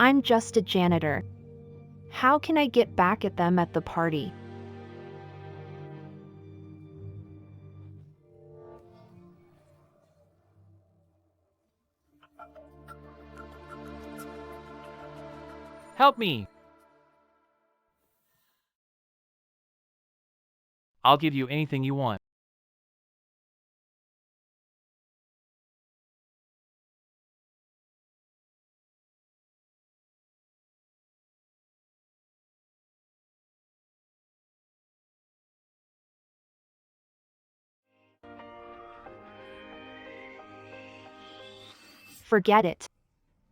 I'm just a janitor. How can I get back at them at the party? Help me! I'll give you anything you want. Forget it.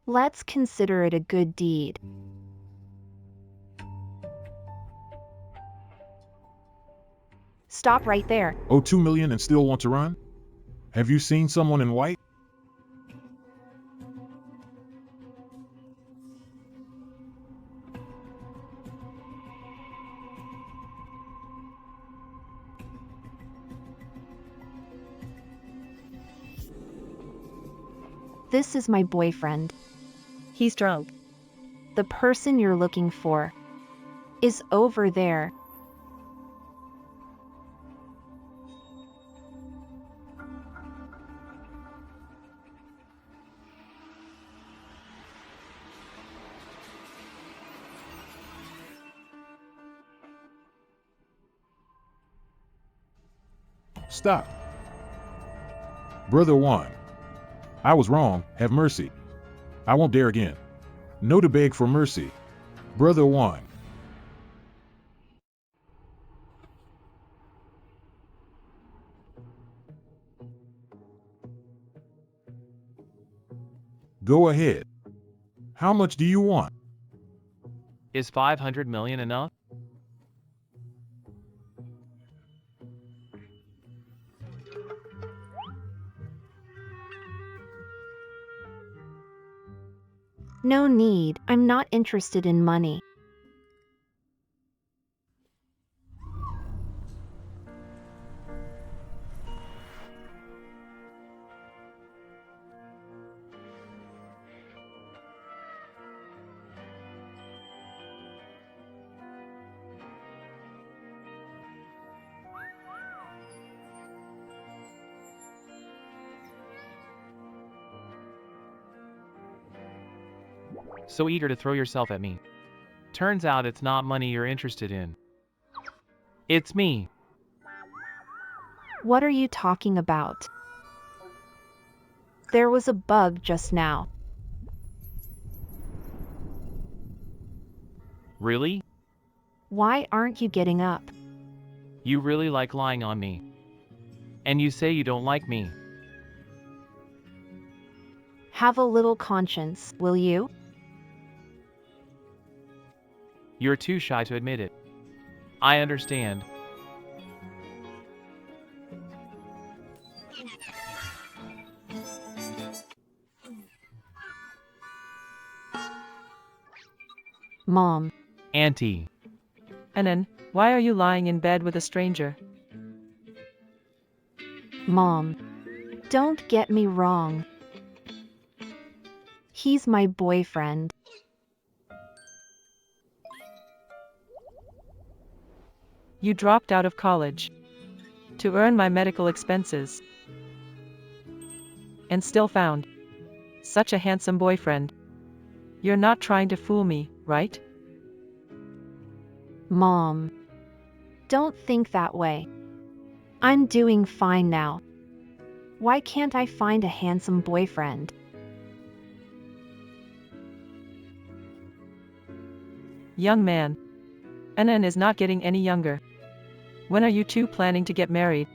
Let's consider it a good deed. Stop right there. Oh, 2 million and still want to run? Have you seen someone in white? This is my boyfriend. He's drunk. The person you're looking for is over there. Stop. Brother Juan. I was wrong, have mercy. I won't dare again. No to beg for mercy. Brother Juan. Go ahead. How much do you want? Is 500 million enough? No need, I'm not interested in money. So eager to throw yourself at me. Turns out it's not money you're interested in. It's me. What are you talking about? There was a bug just now. Really? Why aren't you getting up? You really like lying on me. And you say you don't like me. Have a little conscience, will you? You're too shy to admit it. I understand. Mom. Auntie. Anan, why are you lying in bed with a stranger? Mom. Don't get me wrong. He's my boyfriend. You dropped out of college to earn my medical expenses and still found such a handsome boyfriend. You're not trying to fool me, right? Mom. Don't think that way. I'm doing fine now. Why can't I find a handsome boyfriend? Young man. Anan is not getting any younger. When are you two planning to get married?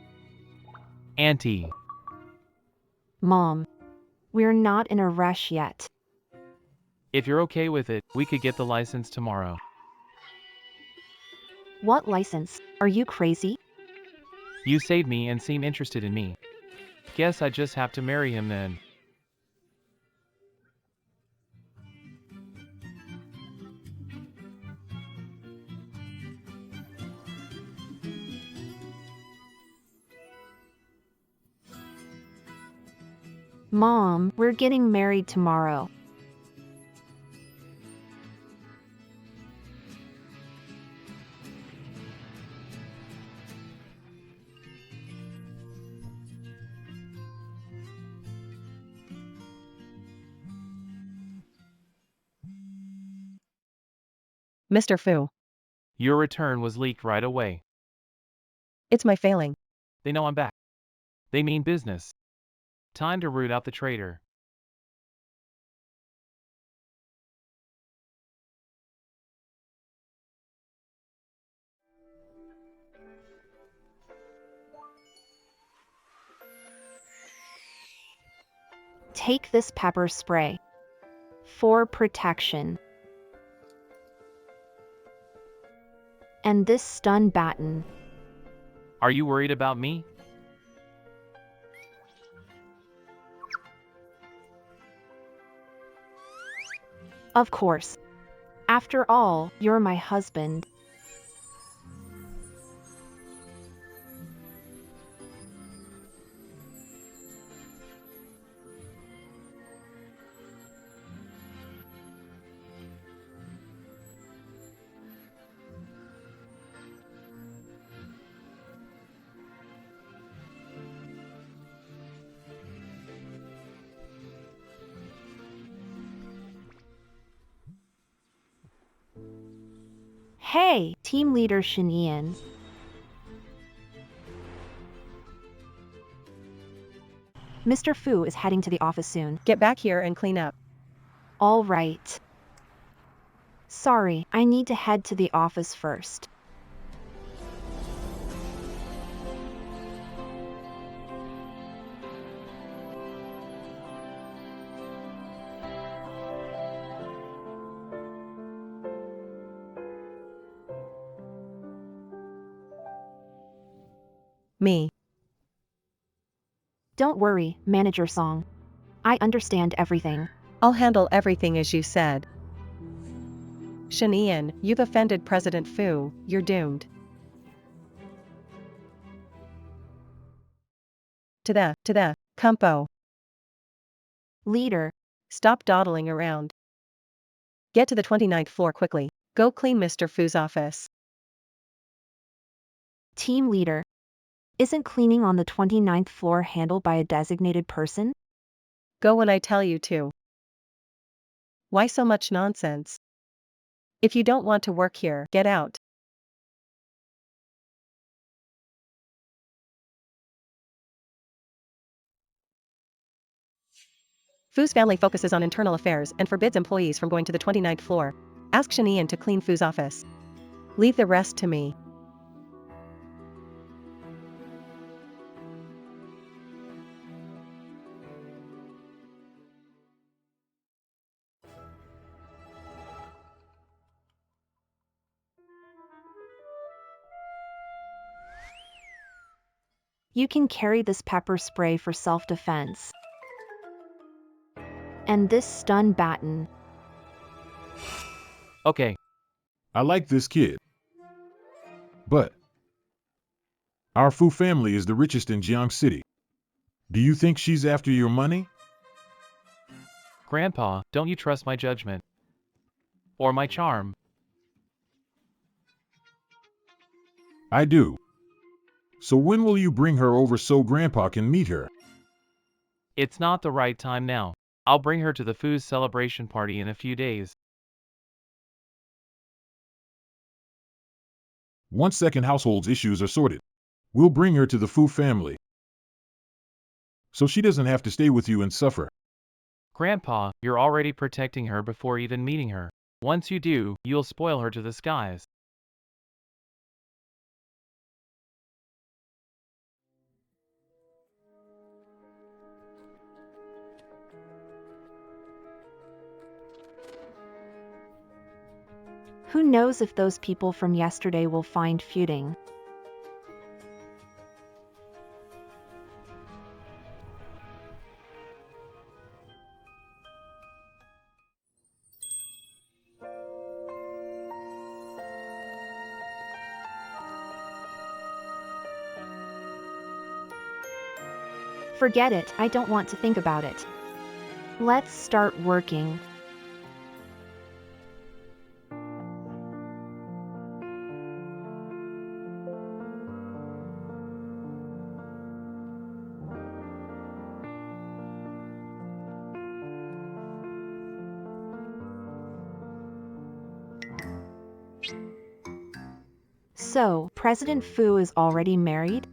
Auntie. Mom. We're not in a rush yet. If you're okay with it, we could get the license tomorrow. What license? Are you crazy? You saved me and seem interested in me. Guess I just have to marry him then. Mom, we're getting married tomorrow. Mr. Fu, Your return was leaked right away. it's my failing. They know I'm back. They mean business. Time to root out the traitor. Take this pepper spray for protection. And this stun baton. Are you worried about me? Of course. After all, you're my husband. Hey, team leader Shinian. Mr. Fu is heading to the office soon. Get back here and clean up. All right. Sorry, I need to head to the office first. Me. Don't worry, Manager Song. I understand everything. I'll handle everything as you said. Shinian, you've offended President Fu, you're doomed. To the, Kumpo. Leader, Stop dawdling around. Get to the 29th floor quickly. Go clean Mr. Fu's office. team leader. Isn't cleaning on the 29th floor handled by a designated person? Go when I tell you to. Why so much nonsense? If you don't want to work here, get out. Fu's family focuses on internal affairs and forbids employees from going to the 29th floor. Ask Shinian to clean Fu's office. Leave the rest to me. You can carry this pepper spray for self-defense. And this stun baton. Okay, I like this kid. But our Fu family is the richest in Jiang City. Do you think she's after your money? Grandpa, don't you trust my judgment? Or my charm? I do. So when will you bring her over so Grandpa can meet her? It's not the right time now. I'll bring her to the Fu's celebration party in a few days. Once second household's issues are sorted, we'll bring her to the Fu family. So she doesn't have to stay with you and suffer. Grandpa, you're already protecting her before even meeting her. Once you do, you'll spoil her to the skies. Who knows if those people from yesterday will find feuding. Forget it, I don't want to think about it. Let's start working. So, President Fu is already married?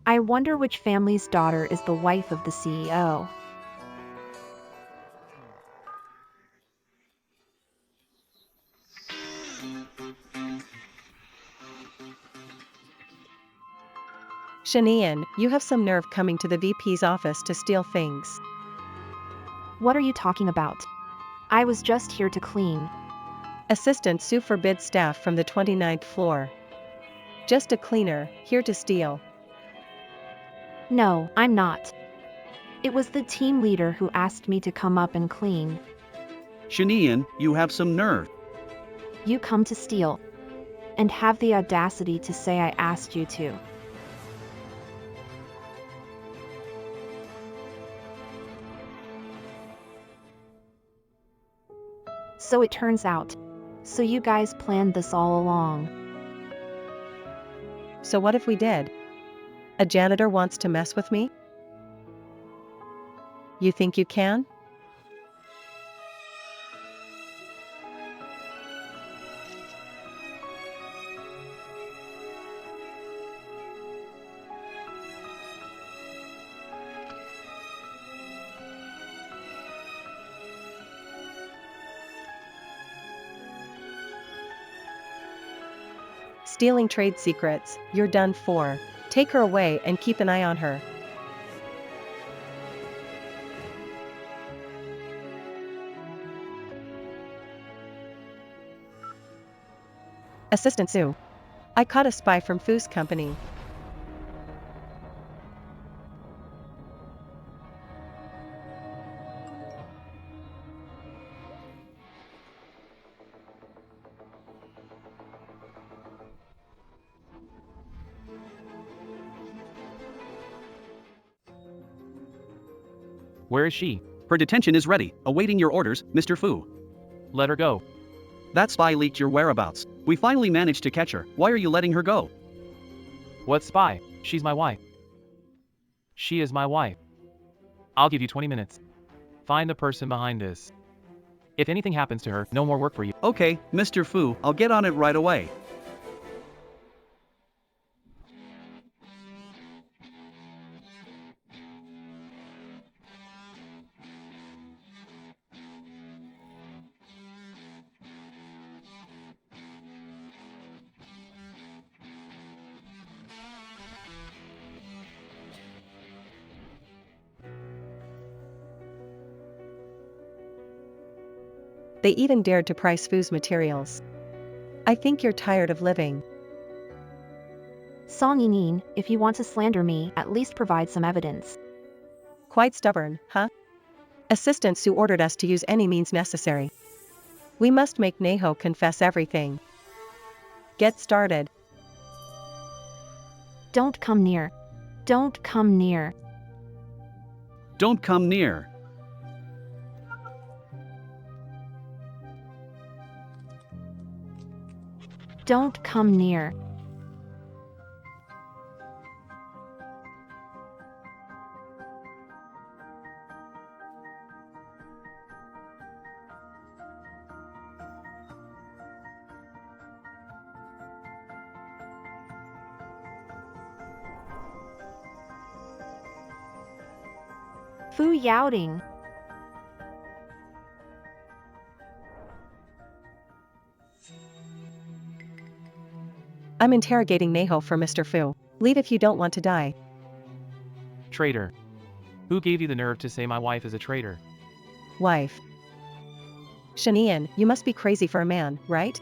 I wonder which family's daughter is the wife of the CEO. Shanian, you have some nerve coming to the VP's office to steal things. What are you talking about? I was just here to clean. Assistant Sue forbids staff from the 29th floor. Just a cleaner, here to steal. No, I'm not. It was the team leader who asked me to come up and clean. Shanian, you have some nerve. You come to steal. And have the audacity to say I asked you to. So it turns out. So you guys planned this all along. So what if we did? A janitor wants to mess with me? You think you can? Stealing trade secrets, you're done for. Take her away and keep an eye on her. Assistant Sue. I caught a spy from Fu's company. Where is she? Her detention is ready, awaiting your orders, Mr. Fu. Let her go. That spy leaked your whereabouts. We finally managed to catch her. Why are you letting her go? What spy? She's my wife. She is my wife. I'll give you 20 minutes. Find the person behind this. If anything happens to her, no more work for you. Okay, Mr. Fu, I'll get on it right away. They even dared to price Fu's materials. I think you're tired of living. Song Yinin, if you want to slander me, at least provide some evidence. Quite stubborn, huh? Assistant Sue ordered us to use any means necessary. We must make Neho confess everything. Get started. Don't come near. Don't come near. Don't come near. Don't come near. Fu Yaoding. I'm interrogating Neho for Mr. Fu. Leave if you don't want to die. Traitor. Who gave you the nerve to say my wife is a traitor? Wife. Shanian, you must be crazy for a man, right?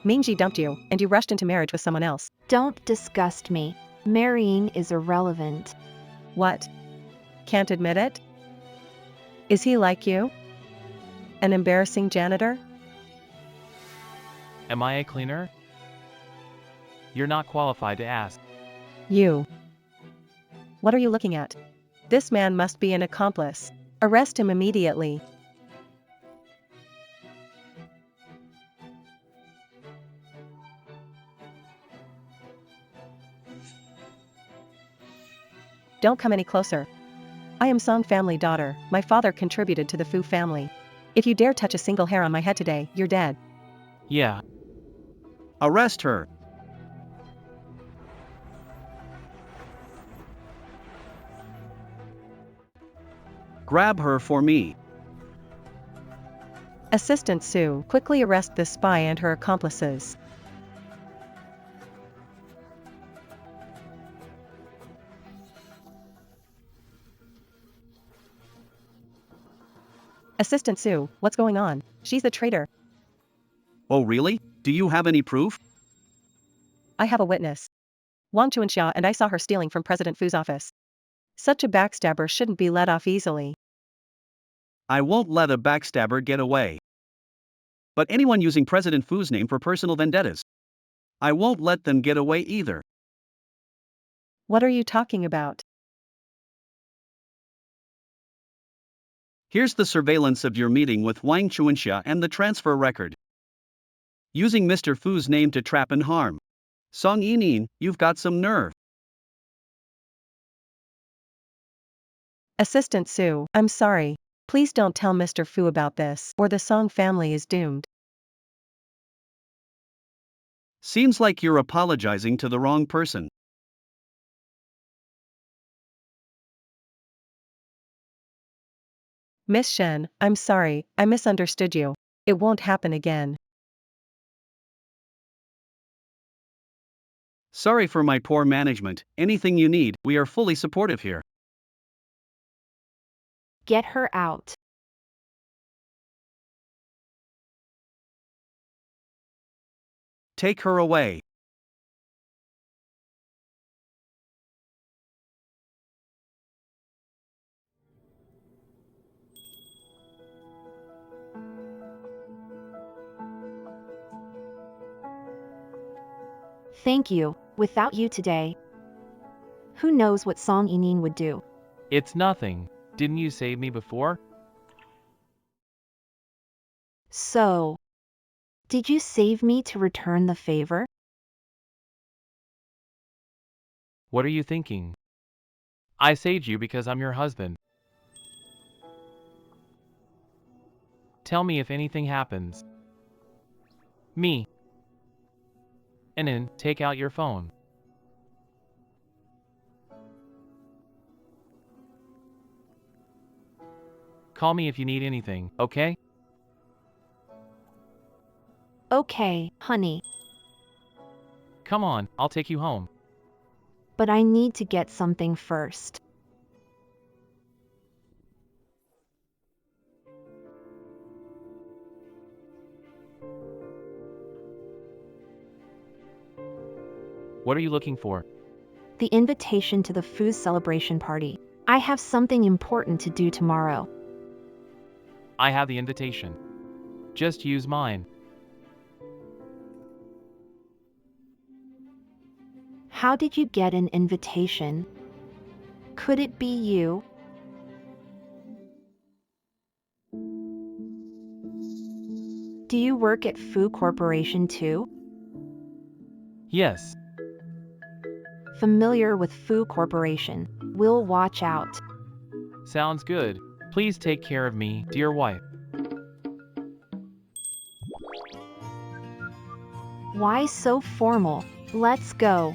Mingji dumped you, and you rushed into marriage with someone else. Don't disgust me. Marrying is irrelevant. What? Can't admit it? Is he like you? An embarrassing janitor? Am I a cleaner? You're not qualified to ask. You. What are you looking at? This man must be an accomplice. Arrest him immediately. Don't come any closer. I am Song family daughter. My father contributed to the Fu family. If you dare touch a single hair on my head today, you're dead. Yeah. Arrest her. Grab her for me. Assistant Sue, quickly arrest the spy and her accomplices. Assistant Sue, what's going on? She's the traitor. Oh really? Do you have any proof? I have a witness. Wang Chuanxia, and I saw her stealing from President Fu's office. Such a backstabber shouldn't be let off easily. I won't let a backstabber get away. But anyone using President Fu's name for personal vendettas, I won't let them get away either. What are you talking about? Here's the surveillance of your meeting with Wang Chuanxia and the transfer record. Using Mr. Fu's name to trap and harm. Song Yinin, you've got some nerve. Assistant Sue, I'm sorry. Please don't tell Mr. Fu about this, or the Song family is doomed. Seems like you're apologizing to the wrong person. Miss Shen, I'm sorry, I misunderstood you. It won't happen again. Sorry for my poor management, anything you need, we are fully supportive here. Get her out. Take her away. Thank you. Without you today, who knows what Song Yinin would do? It's nothing. Didn't you save me before? So, did you save me to return the favor? What are you thinking? I saved you because I'm your husband. Tell me if anything happens. Me. And then, take out your phone. Call me if you need anything, okay? Okay, honey, Come on, I'll take you home. but I need to get something first. What are you looking for? The invitation to the Fu's celebration party. I have something important to do tomorrow. I have the invitation. Just use mine. How did you get an invitation? Could it be you? Do you work at Fu Corporation too? Yes. Familiar with Fu Corporation. We'll watch out. Sounds good. Please take care of me, dear wife. Why so formal? Let's go.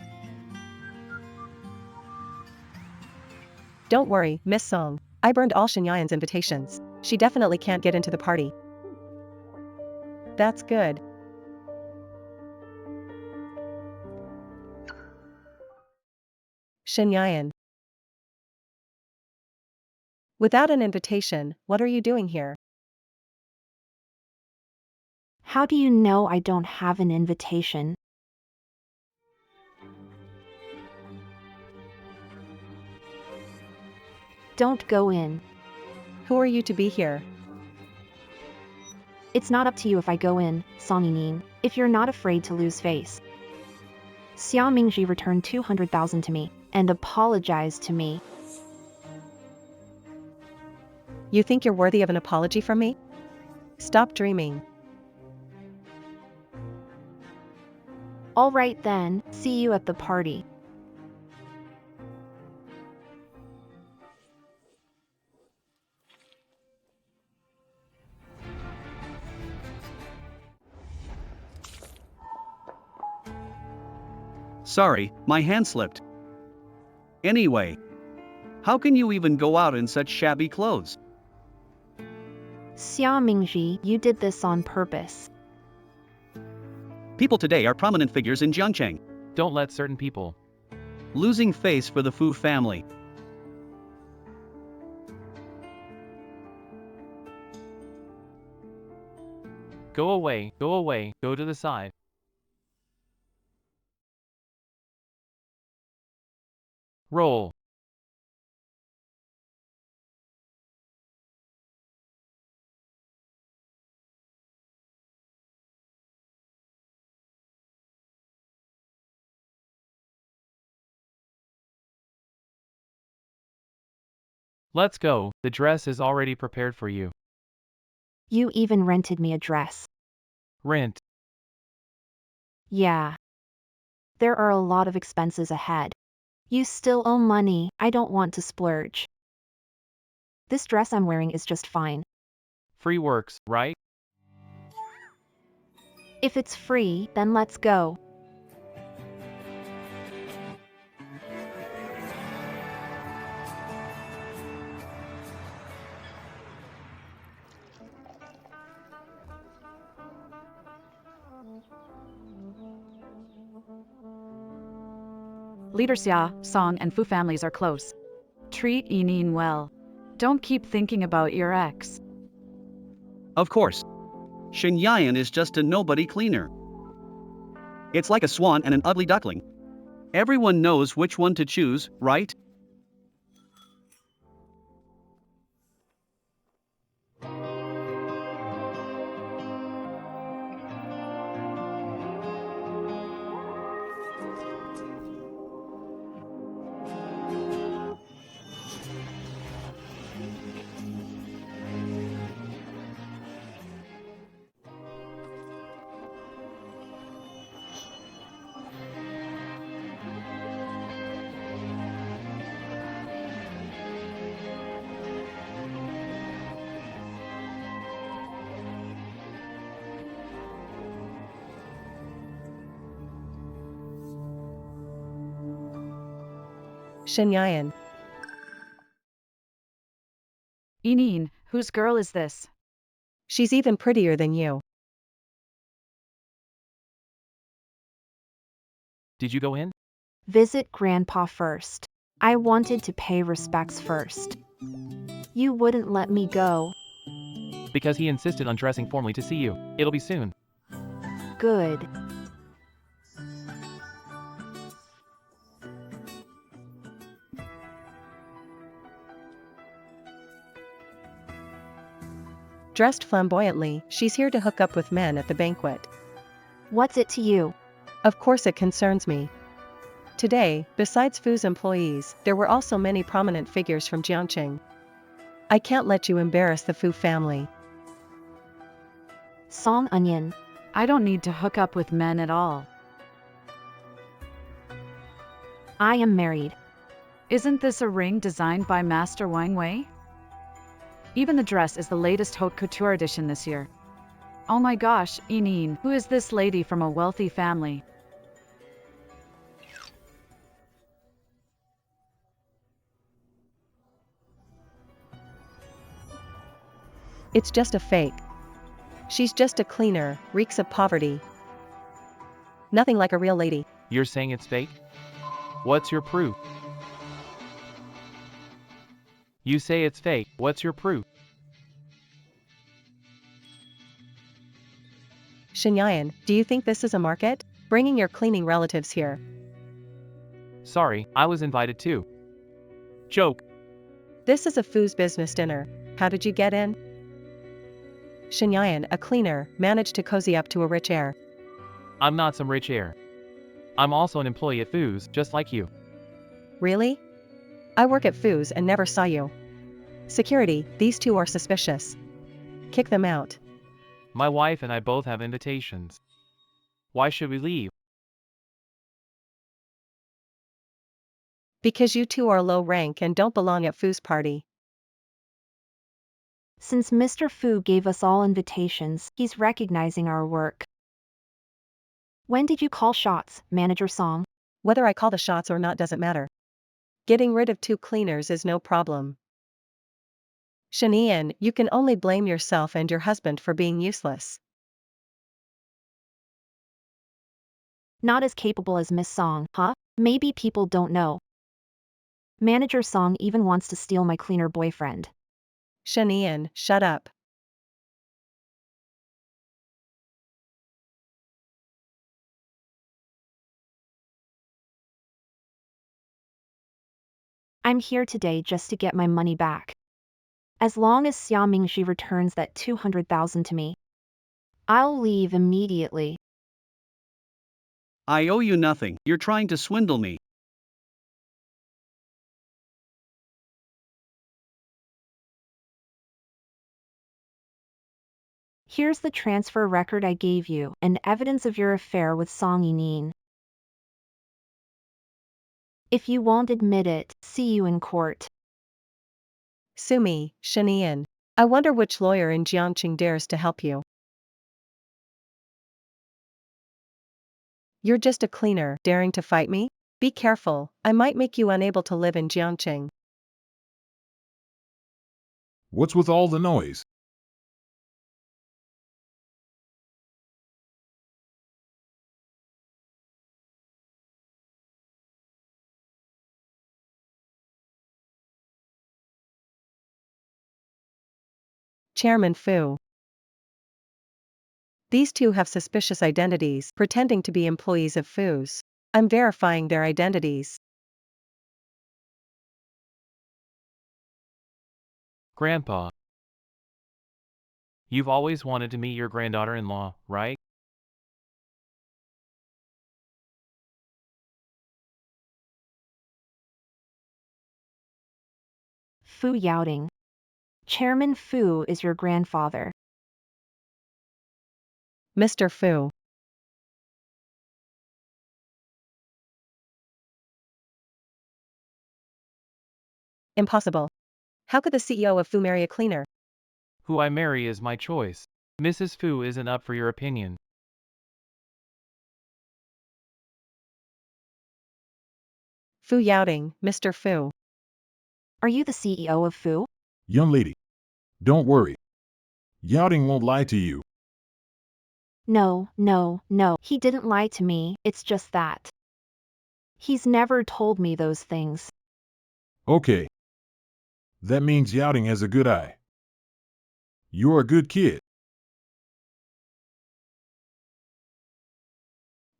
Don't worry, Miss Song. I burned all Shenyayan's invitations. She definitely can't get into the party. That's good. Shenyayan. Without an invitation, what are you doing here? How do you know I don't have an invitation? Don't go in. Who are you to be here? It's not up to you if I go in, Song Yinin, if you're not afraid to lose face. Xiao Mingji returned 200,000 to me, and apologized to me. You think you're worthy of an apology from me? Stop dreaming. All right then, see you at the party. Sorry, my hand slipped. Anyway, How can you even go out in such shabby clothes? Xia Mingji, you did this on purpose. People today are prominent figures in Jiangcheng. Don't let certain people. Losing face for the Fu family. Go away, go away, go to the side. Roll. Let's go, the dress is already prepared for you. You even rented me a dress. Rent. Yeah. There are a lot of expenses ahead. You still owe money, I don't want to splurge. This dress I'm wearing is just fine. Free works, right? If it's free, then let's go. Leader Xia, Song and Fu families are close. Treat Yining well. Don't keep thinking about your ex. Of course. Shen Yayan is just a nobody cleaner. It's like a swan and an ugly duckling. Everyone knows which one to choose, right? Shen Yayan. Yining, whose girl is this? She's even prettier than you. Did you go in? Visit Grandpa first. I wanted to pay respects first. You wouldn't let me go. Because he insisted on dressing formally to see you. It'll be soon. Good. Dressed flamboyantly, she's here to hook up with men at the banquet. What's it to you? Of course it concerns me. Today, besides Fu's employees, there were also many prominent figures from Jiangcheng. I can't let you embarrass the Fu family. Song Onion. I don't need to hook up with men at all. I am married. Isn't this a ring designed by Master Wang Wei? Even the dress is the latest haute couture edition this year. Oh my gosh, Yining, who is this lady from a wealthy family? It's just a fake. She's just a cleaner, reeks of poverty. Nothing like a real lady. You're saying it's fake? What's your proof? You say it's fake, what's your proof? Shen Yayan, do you think this is a market? Bringing your cleaning relatives here. Sorry, I was invited too. Joke. This is a Fu's business dinner. How did you get in? Shen Yayan, a cleaner, managed to cozy up to a rich heir. I'm not some rich heir. I'm also an employee at Fu's, just like you. Really? I work at Fu's and never saw you. Security, these two are suspicious. Kick them out. My wife and I both have invitations. Why should we leave? Because you two are low rank and don't belong at Fu's party. Since Mr. Fu gave us all invitations, he's recognizing our work. When did you call shots, Manager Song? Whether I call the shots or not doesn't matter. Getting rid of 2 cleaners is no problem. Shanian, you can only blame yourself and your husband for being useless. Not as capable as Miss Song, huh? Maybe people don't know. Manager Song even wants to steal my cleaner boyfriend. Shanian, shut up. I'm here today just to get my money back. As long as Xia Mingxi returns that 200,000 to me, I'll leave immediately. I owe you nothing, you're trying to swindle me. Here's the transfer record I gave you and evidence of your affair with Song Yining. If you won't admit it, see you in court. Sue me, Shanian. I wonder which lawyer in Jiangqing dares to help you. You're just a cleaner, daring to fight me? Be careful, I might make you unable to live in Jiangqing. What's with all the noise? Chairman Fu. These 2 have suspicious identities, pretending to be employees of Fu's. I'm verifying their identities. Grandpa. You've always wanted to meet your granddaughter-in-law, right? Fu Yaoding. Chairman Fu is your grandfather. Mr. Fu. Impossible. How could the CEO of Fu marry a cleaner? Who I marry is my choice. Mrs. Fu isn't up for your opinion. Fu Yaoding, Mr. Fu. Are you the CEO of Fu? Young lady, don't worry. Yaoding won't lie to you. No, he didn't lie to me, it's just that. He's never told me those things. Okay. That means Yaoding has a good eye. You're a good kid.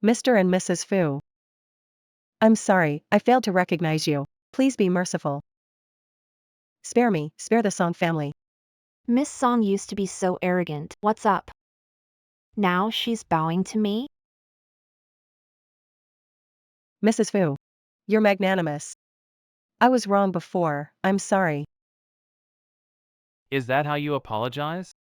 Mr. and Mrs. Fu. I'm sorry, I failed to recognize you. Please be merciful. Spare me, spare the Song family. Miss Song used to be so arrogant. What's up? Now she's bowing to me? Mrs. Fu. You're magnanimous. I was wrong before, I'm sorry. Is that how you apologize?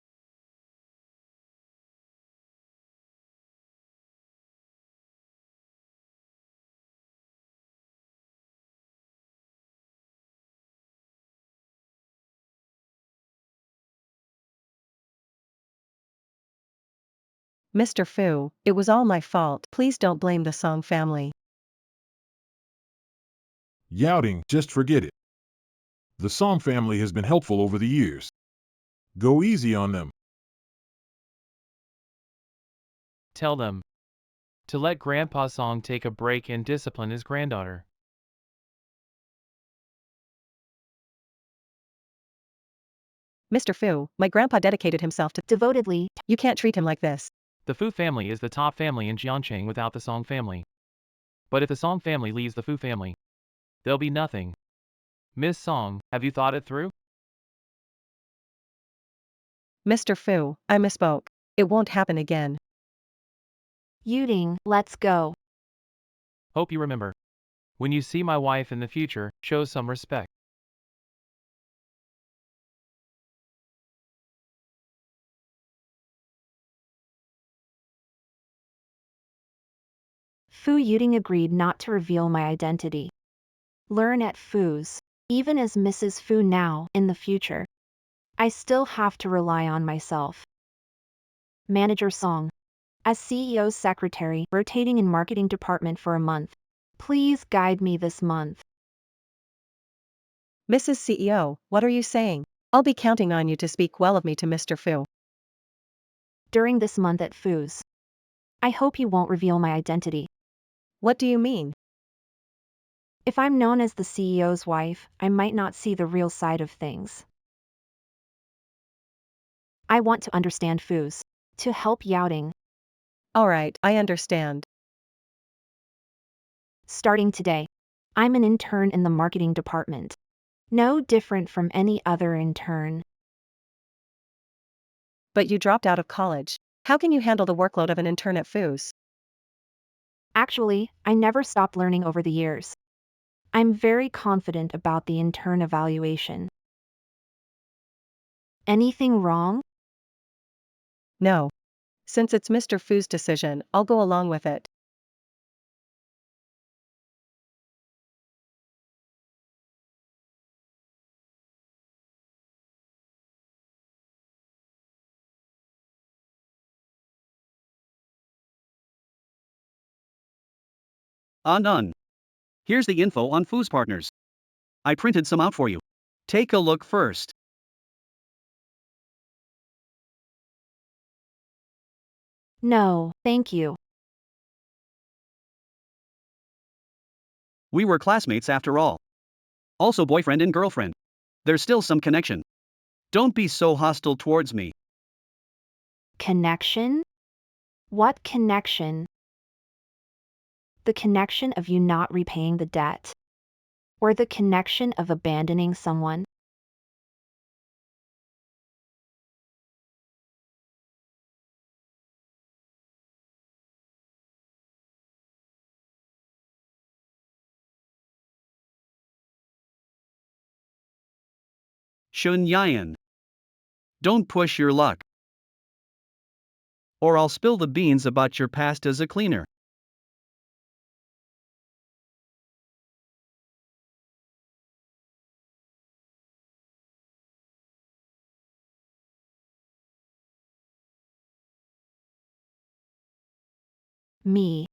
Mr. Fu, it was all my fault. Please don't blame the Song family. Yaoding, just forget it. The Song family has been helpful over the years. Go easy on them. Tell them to let Grandpa Song take a break and discipline his granddaughter. Mr. Fu, my grandpa dedicated himself to Devotedly. You can't treat him like this. The Fu family is the top family in Jiangqing without the Song family. But if the Song family leaves the Fu family, there'll be nothing. Miss Song, have you thought it through? Mr. Fu, I misspoke. It won't happen again. Yuding, let's go. Hope you remember. When you see my wife in the future, show some respect. Fu Yuding agreed not to reveal my identity. Learn at Fu's. Even as Mrs. Fu now, in the future, I still have to rely on myself. Manager Song. As CEO's secretary, rotating in marketing department for a month. Please guide me this month. Mrs. CEO, what are you saying? I'll be counting on you to speak well of me to Mr. Fu. During this month at Fu's. I hope you won't reveal my identity. What do you mean? If I'm known as the CEO's wife, I might not see the real side of things. I want to understand Fu's. To help Yaoting. Alright, I understand. Starting today. I'm an intern in the marketing department. No different from any other intern. But you dropped out of college. How can you handle the workload of an intern at Fu's? Actually, I never stopped learning over the years. I'm very confident about the intern evaluation. Anything wrong? No. Since it's Mr. Fu's decision, I'll go along with it. None. Here's the info on Fu's partners. I printed some out for you. Take a look first. No, thank you. We were classmates after all. Also boyfriend and girlfriend. There's still some connection. Don't be so hostile towards me. Connection? What connection? The connection of you not repaying the debt? Or the connection of abandoning someone? Shun Yan. Don't push your luck. Or I'll spill the beans about your past as a cleaner. Me.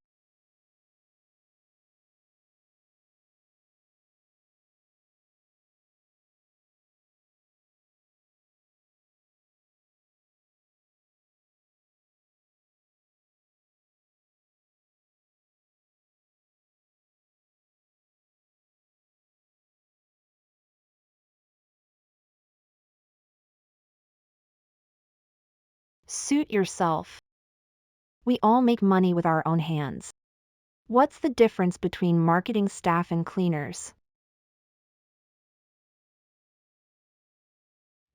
Suit yourself. We all make money with our own hands. What's the difference between marketing staff and cleaners?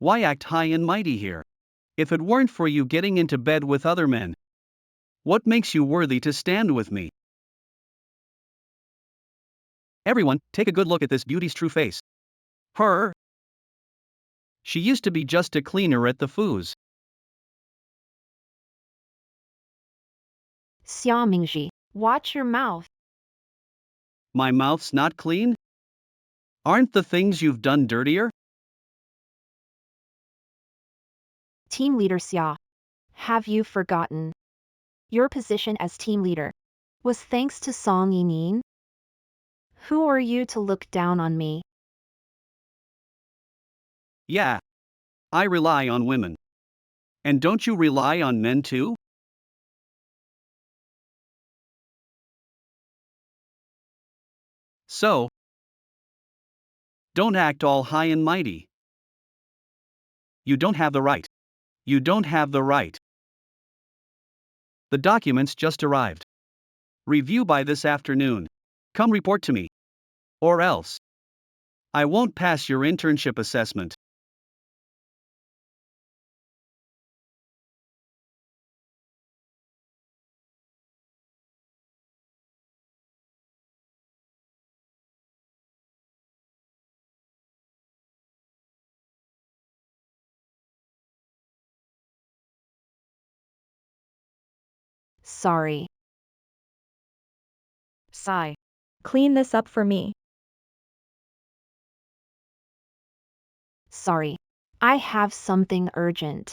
Why act high and mighty here? If it weren't for you getting into bed with other men, what makes you worthy to stand with me? Everyone, take a good look at this beauty's true face. Her. She used to be just a cleaner at the Fu's. Xia Mingji, watch your mouth. My mouth's not clean? Aren't the things you've done dirtier? Team leader Xia. Have you forgotten? Your position as team leader was thanks to Song Yinin. Who are you to look down on me? Yeah. I rely on women. And don't you rely on men too? So, don't act all high and mighty. You don't have the right. You don't have the right. The documents just arrived. Review by this afternoon. Come report to me. Or else. I won't pass your internship assessment. Sorry. Sigh. Clean this up for me. Sorry. I have something urgent.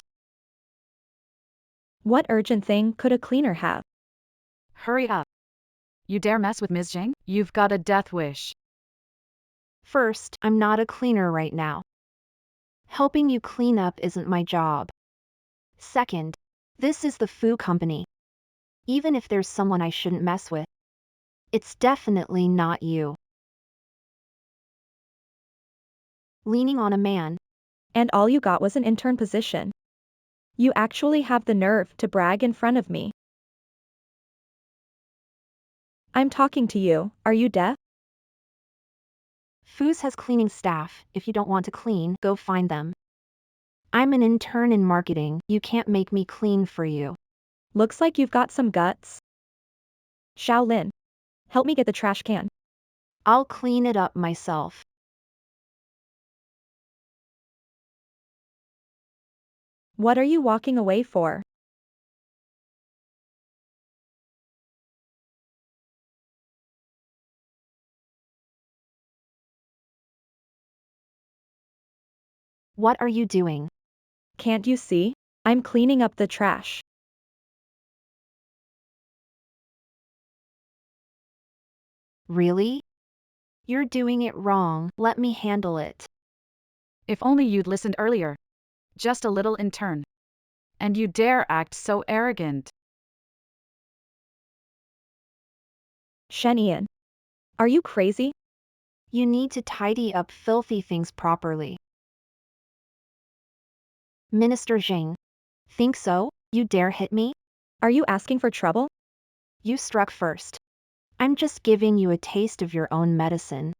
What urgent thing could a cleaner have? Hurry up. You dare mess with Ms. Zhang? You've got a death wish. First, I'm not a cleaner right now. Helping you clean up isn't my job. Second, this is the Fu company. Even if there's someone I shouldn't mess with, it's definitely not you. Leaning on a man. And all you got was an intern position. You actually have the nerve to brag in front of me. I'm talking to you, are you deaf? Fu's has cleaning staff. If you don't want to clean, go find them. I'm an intern in marketing, you can't make me clean for you. Looks like you've got some guts. Shaolin. Help me get the trash can. I'll clean it up myself. What are you walking away for? What are you doing? Can't you see? I'm cleaning up the trash. Really? You're doing it wrong, let me handle it. If only you'd listened earlier. Just a little intern. And you dare act so arrogant. Shen Ian. Are you crazy? You need to tidy up filthy things properly. Minister Jing. Think so? You dare hit me? Are you asking for trouble? You struck first. I'm just giving you a taste of your own medicine.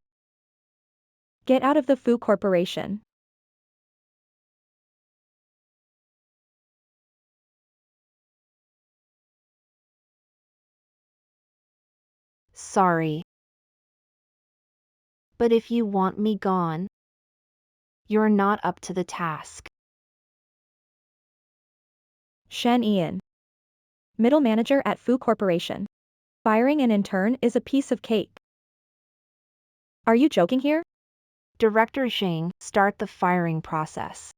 Get out of the Fu Corporation. Sorry. But if you want me gone, you're not up to the task. Shen Ian. Middle manager at Fu Corporation. Firing an intern is a piece of cake. Are you joking here? Director Zhang, start the firing process.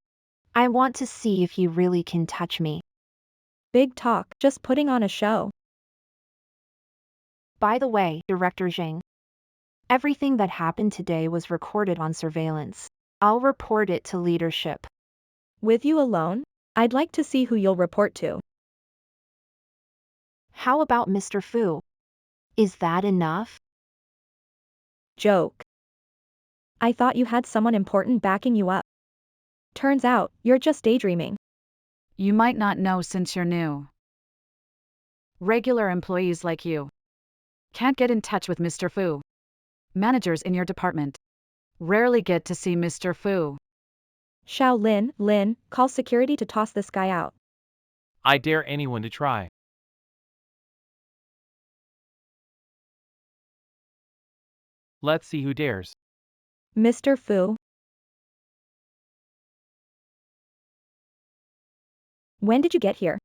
I want to see if you really can touch me. Big talk, just putting on a show. By the way, Director Zhang, everything that happened today was recorded on surveillance. I'll report it to leadership. With you alone? I'd like to see who you'll report to. How about Mr. Fu? Is that enough? Joke. I thought you had someone important backing you up. Turns out, you're just daydreaming. You might not know since you're new. Regular employees like you can't get in touch with Mr. Fu. Managers in your department rarely get to see Mr. Fu. Lin, call security to toss this guy out. I dare anyone to try. Let's see who dares. Mr. Fu. When did you get here?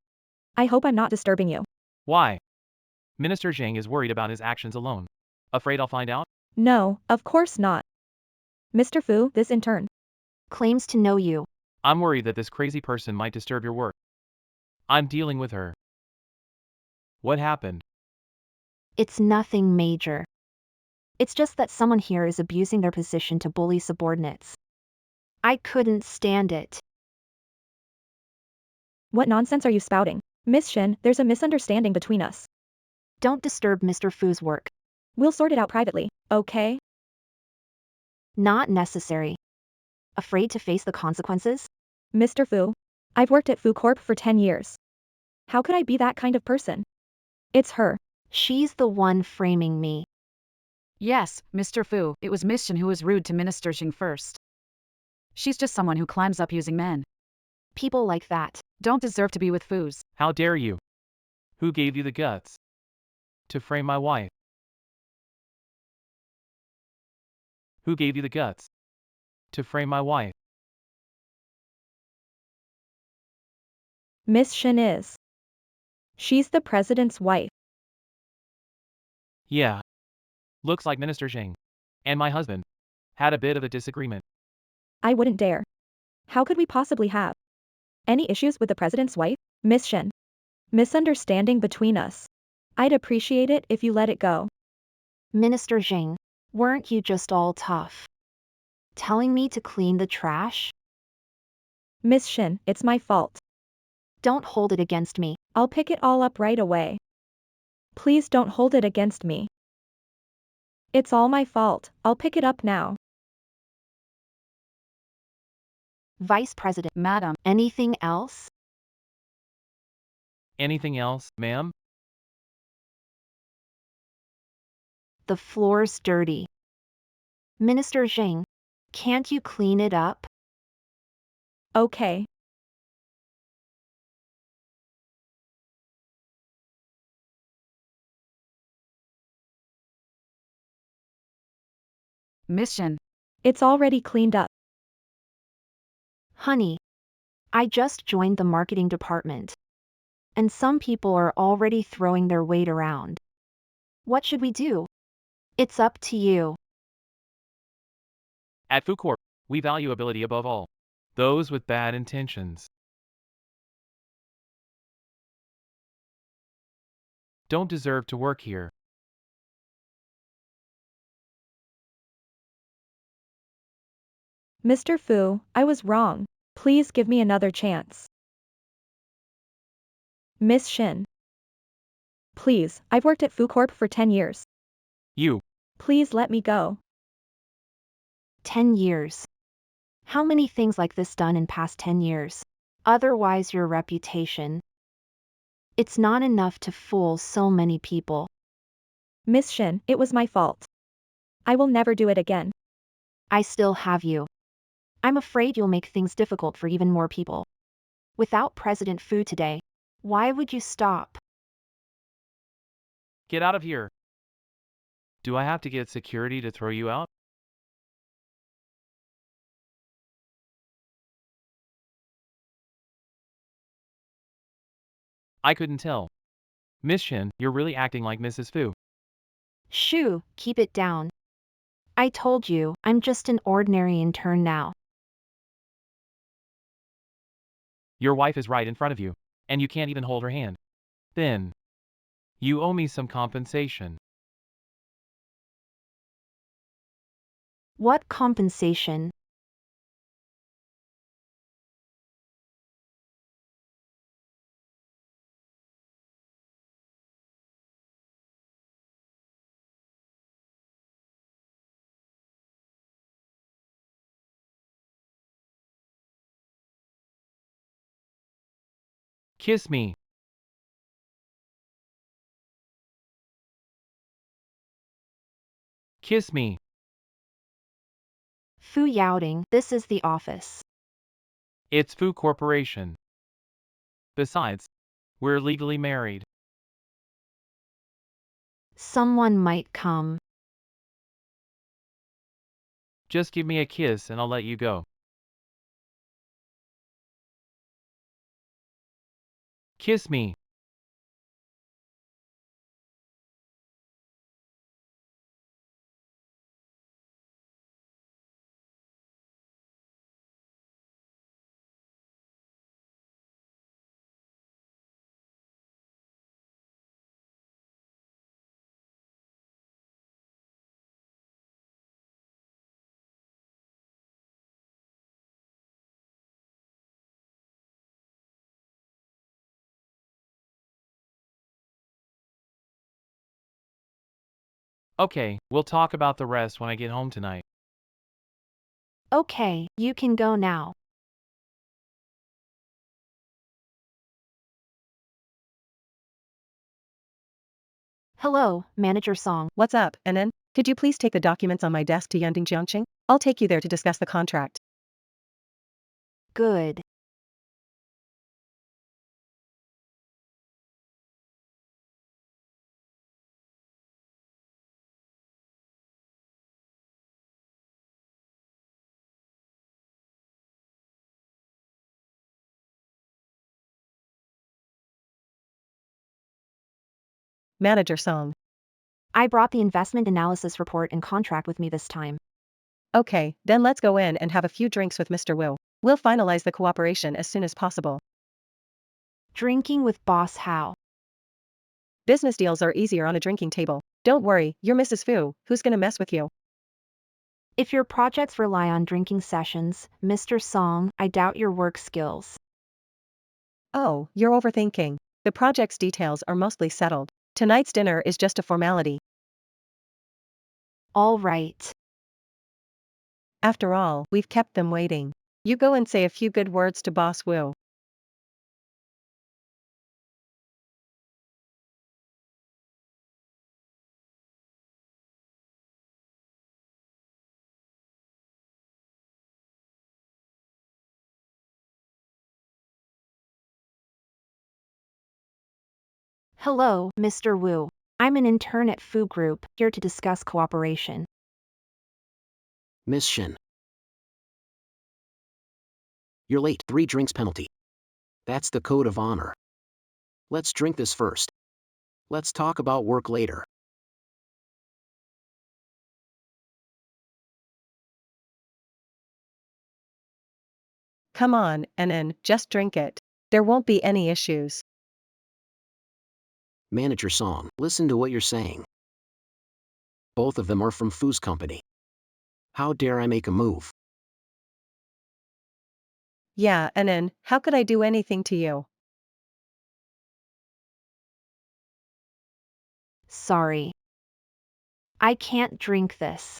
I hope I'm not disturbing you. Why? Minister Zhang is worried about his actions alone. Afraid I'll find out? No, of course not. Mr. Fu, this intern. Claims to know you. I'm worried that this crazy person might disturb your work. I'm dealing with her. What happened? It's nothing major. It's just that someone here is abusing their position to bully subordinates. I couldn't stand it. What nonsense are you spouting? Miss Shin, there's a misunderstanding between us. Don't disturb Mr. Fu's work. We'll sort it out privately, okay? Not necessary. Afraid to face the consequences? Mr. Fu. I've worked at Fu Corp for 10 years. How could I be that kind of person? It's her. She's the one framing me. Yes, Mr. Fu, it was Miss Shin who was rude to Minister Jing first. She's just someone who climbs up using men. People like that Don't deserve to be with Fus. How dare you? Who gave you the guts to frame my wife? Who gave you the guts to frame my wife? Miss Shin is. She's the president's wife. Yeah. Looks like Minister Zhang and my husband had a bit of a disagreement. I wouldn't dare. How could we possibly have any issues with the president's wife? Miss Shin. Misunderstanding between us. I'd appreciate it if you let it go. Minister Zhang, weren't you just all tough? Telling me to clean the trash? Miss Shin, it's my fault. Don't hold it against me. I'll pick it all up right away. Please don't hold it against me. It's all my fault, I'll pick it up now. Vice President, Madam, anything else? Anything else, ma'am? The floor's dirty. Minister Zhang, can't you clean it up? Okay. Miss Shin, It's already cleaned up. Honey, I just joined the marketing department. And some people are already throwing their weight around. What should we do? It's up to you. At Food Corp, we value ability above all. Those with bad intentions don't deserve to work here. Mr. Fu, I was wrong. Please give me another chance. Miss Shin. Please, I've worked at Fu Corp for 10 years. You, Please let me go. 10 years. How many things like this done in past 10 years? Otherwise your reputation. It's not enough to fool so many people. Miss Shin, it was my fault. I will never do it again. I still have you. I'm afraid you'll make things difficult for even more people. Without President Fu today, why would you stop? get out of here. Do I have to get security to throw you out? I couldn't tell. Miss Shin, you're really acting like Mrs. Fu. Shoo, keep it down. I told you, I'm just an ordinary intern now. Your wife is right in front of you, and you can't even hold her hand. Then, you owe me some compensation. What compensation? Kiss me. Kiss me. Fu Yaoding, this is the office. It's Fu Corporation. Besides, we're legally married. Someone might come. Just give me a kiss and I'll let you go. Kiss me. Okay, we'll talk about the rest when I get home tonight. Okay, you can go now. Hello, Manager Song. What's up, NN? Could you please take the documents on my desk to Yanding Jiangqing? I'll take you there to discuss the contract. Good. Manager Song. I brought the investment analysis report and contract with me this time. Okay, then let's go in and have a few drinks with Mr. Wu. We'll finalize the cooperation as soon as possible. Drinking with Boss Hao. Business deals are easier on a drinking table. Don't worry, you're Mrs. Fu, who's gonna mess with you? If your projects rely on drinking sessions, Mr. Song, I doubt your work skills. Oh, you're overthinking. The project's details are mostly settled. Tonight's dinner is just a formality. All right. After all, we've kept them waiting. You go and say a few good words to Boss Wu. Hello, Mr. Wu. I'm an intern at Fu Group, here to discuss cooperation. Miss Shin. You're late. 3 drinks penalty. That's the code of honor. Let's drink this first. Let's talk about work later. Come on, NN, just drink it. There won't be any issues. Manager Song, listen to what you're saying. Both of them are from Fu's company. How dare I make a move? Yeah, NN, how could I do anything to you? Sorry. I can't drink this.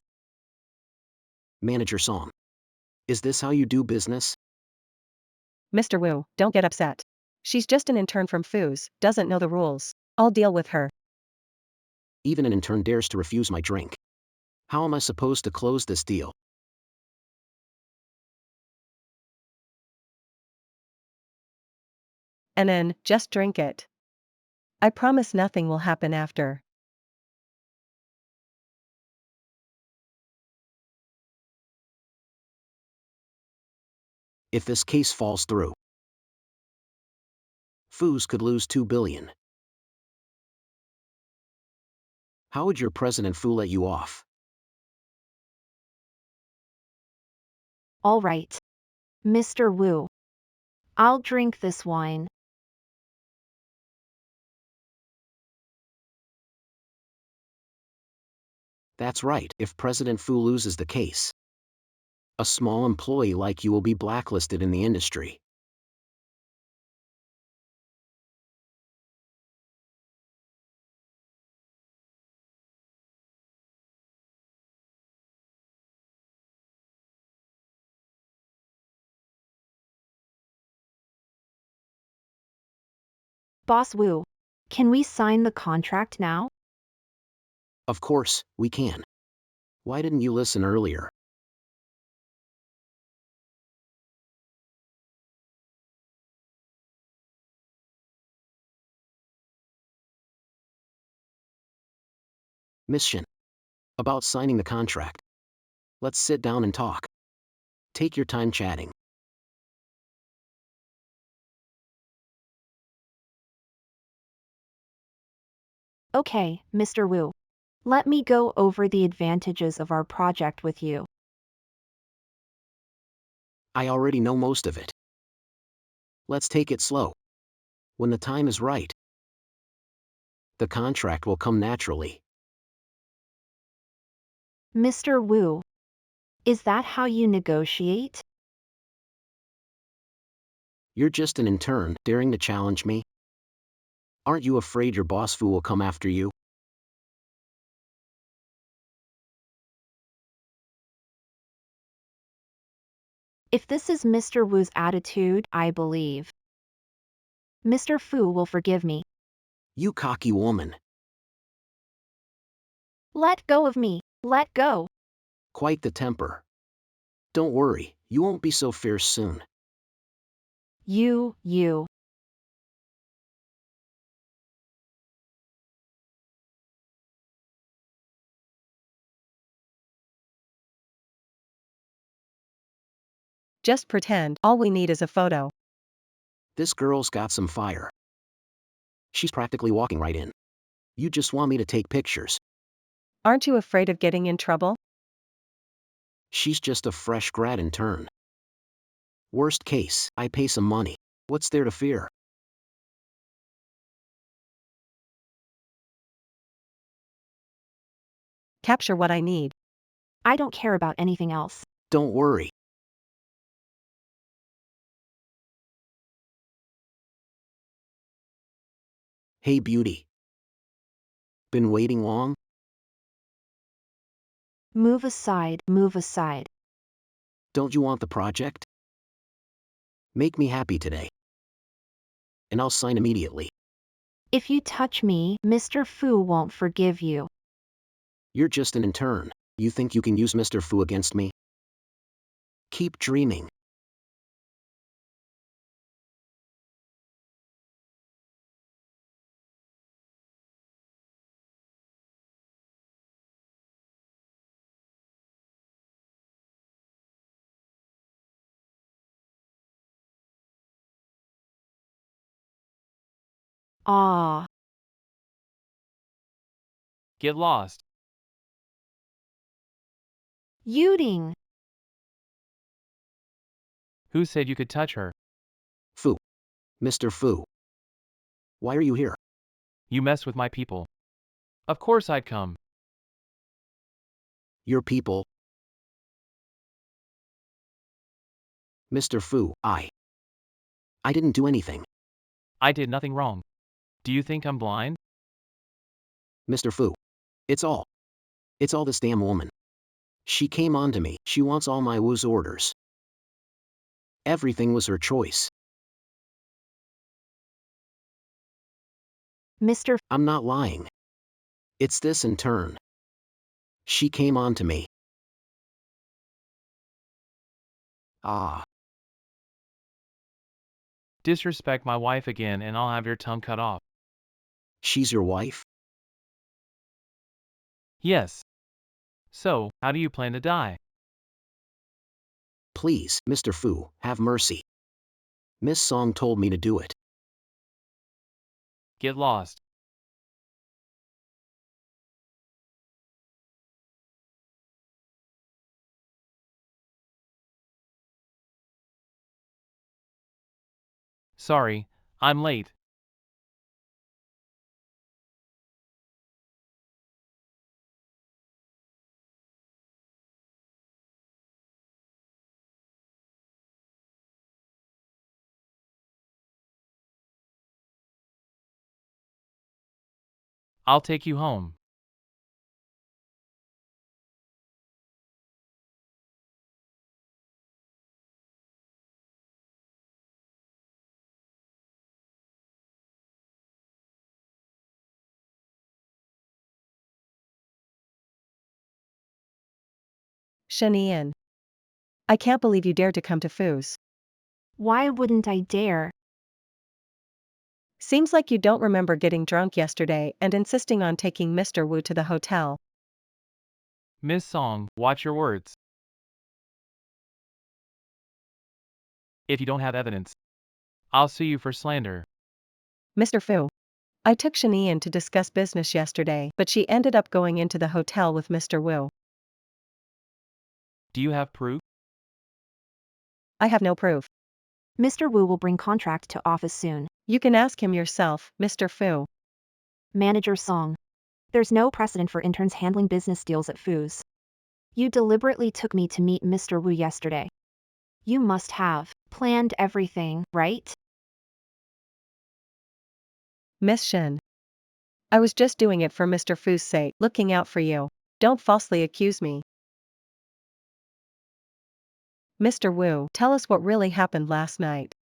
Manager Song. Is this how you do business? Mr. Wu, don't get upset. She's just an intern from Fu's, doesn't know the rules. I'll deal with her. Even an intern dares to refuse my drink. How am I supposed to close this deal? NN, just drink it. I promise nothing will happen after. If this case falls through, Fu's could lose 2 billion. How would your president Fu let you off? All right. Mr. Wu. I'll drink this wine. That's right, if President Fu loses the case, a small employee like you will be blacklisted in the industry. Boss Wu. Can we sign the contract now? Of course, we can. Why didn't you listen earlier? Miss Shin. About signing the contract. Let's sit down and talk. Take your time chatting. Okay, Mr. Wu. Let me go over the advantages of our project with you. I already know most of it. Let's take it slow. When the time is right, the contract will come naturally. Mr. Wu. Is that how you negotiate? You're just an intern, daring to challenge me? Aren't you afraid your boss Fu will come after you? If this is Mr. Wu's attitude, I believe Mr. Fu will forgive me. You cocky woman. Let go of me. Let go. Quite the temper. Don't worry, you won't be so fierce soon. You. Just pretend, all we need is a photo. This girl's got some fire. She's practically walking right in. You just want me to take pictures. Aren't you afraid of getting in trouble? She's just a fresh grad intern. Worst case, I pay some money. What's there to fear? Capture what I need. I don't care about anything else. Don't worry. Hey beauty. Been waiting long? Move aside, move aside. Don't you want the project? Make me happy today. And I'll sign immediately. If you touch me, Mr. Fu won't forgive you. You're just an intern. You think you can use Mr. Fu against me? Keep dreaming. Ah. Get lost. Yuding. Who said you could touch her? Fu. Mr. Fu. Why are you here? You mess with my people. Of course I'd come. Your people. Mr. Fu, I didn't do anything. I did nothing wrong. Do you think I'm blind? Mr. Fu. It's all this damn woman. She came on to me. She wants all my Wu's orders. Everything was her choice. Mr. I'm not lying. It's this in turn. She came on to me. Ah. Disrespect my wife again and I'll have your tongue cut off. She's your wife? Yes. So, how do you plan to die? Please, Mr. Fu, have mercy. Miss Song told me to do it. Get lost. Sorry, I'm late. I'll take you home. Shanian. I can't believe you dared to come to Fu's. Why wouldn't I dare? Seems like you don't remember getting drunk yesterday and insisting on taking Mr. Wu to the hotel. Miss Song, watch your words. If you don't have evidence, I'll sue you for slander. Mr. Fu. I took Shanian to discuss business yesterday, but she ended up going into the hotel with Mr. Wu. Do you have proof? I have no proof. Mr. Wu will bring contract to office soon. You can ask him yourself, Mr. Fu. Manager Song. There's no precedent for interns handling business deals at Fu's. You deliberately took me to meet Mr. Wu yesterday. You must have planned everything, right? Miss Shin. I was just doing it for Mr. Fu's sake, looking out for you. Don't falsely accuse me. Mr. Wu, tell us what really happened last night.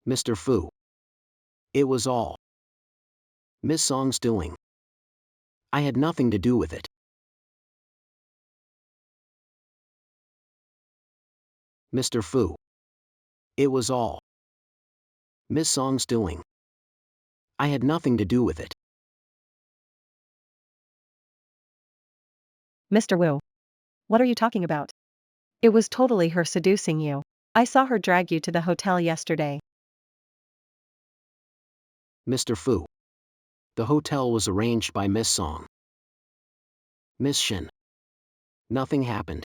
Mr. Fu. It was all Miss Song's doing. I had nothing to do with it. Mr. Fu. It was all Miss Song's doing. I had nothing to do with it. Mr. Wu. What are you talking about? It was totally her seducing you. I saw her drag you to the hotel yesterday. Mr. Fu. The hotel was arranged by Miss Song. Miss Shin. Nothing happened.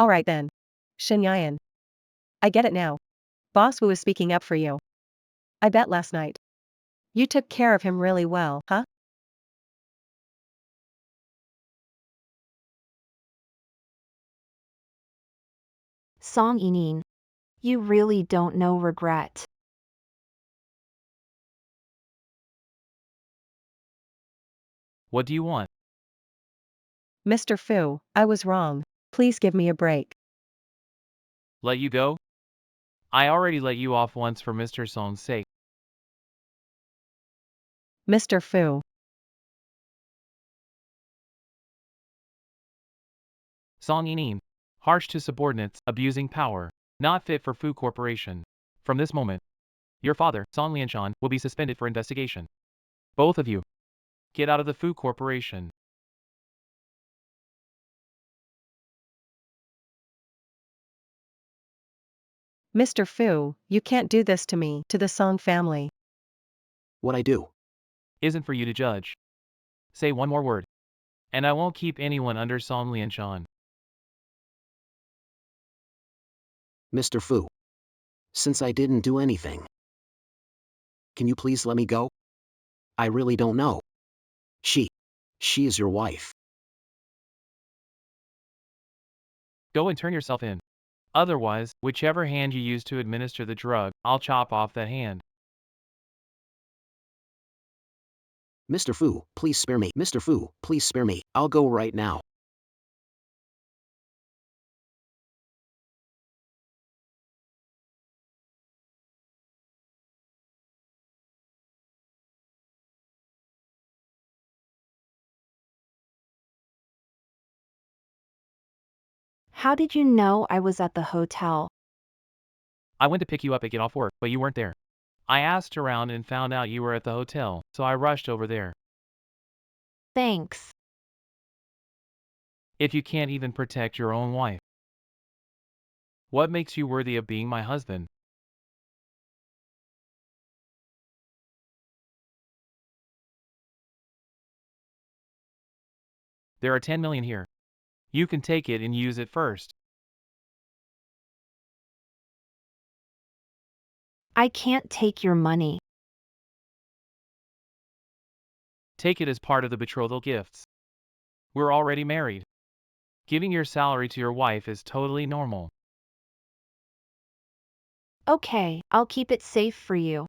Alright then. Shin Yan. I get it now. Boss Wu is speaking up for you. I bet last night You took care of him really well, huh? Song Inin. You really don't know regret. What do you want? Mr. Fu, I was wrong. Please give me a break. Let you go? I already let you off once for Mr. Song's sake. Mr. Fu. Song Inin. Harsh to subordinates, abusing power. Not fit for Fu Corporation. From this moment, your father, Song Lianshan, will be suspended for investigation. Both of you. Get out of the Fu Corporation. Mr. Fu, you can't do this to me, to the Song family. What I do? Isn't for you to judge. Say one more word, and I won't keep anyone under Song Lianshan. Mr. Fu. Since I didn't do anything, can you please let me go? I really don't know. She is your wife. Go and turn yourself in. Otherwise, whichever hand you use to administer the drug, I'll chop off that hand. Mr. Fu, please spare me. Mr. Fu, please spare me. I'll go right now. How did you know I was at the hotel? I went to pick you up and get off work, but you weren't there. I asked around and found out you were at the hotel, so I rushed over there. Thanks. If you can't even protect your own wife, what makes you worthy of being my husband? There are 10 million here. You can take it and use it first. I can't take your money. Take it as part of the betrothal gifts. We're already married. Giving your salary to your wife is totally normal. Okay, I'll keep it safe for you.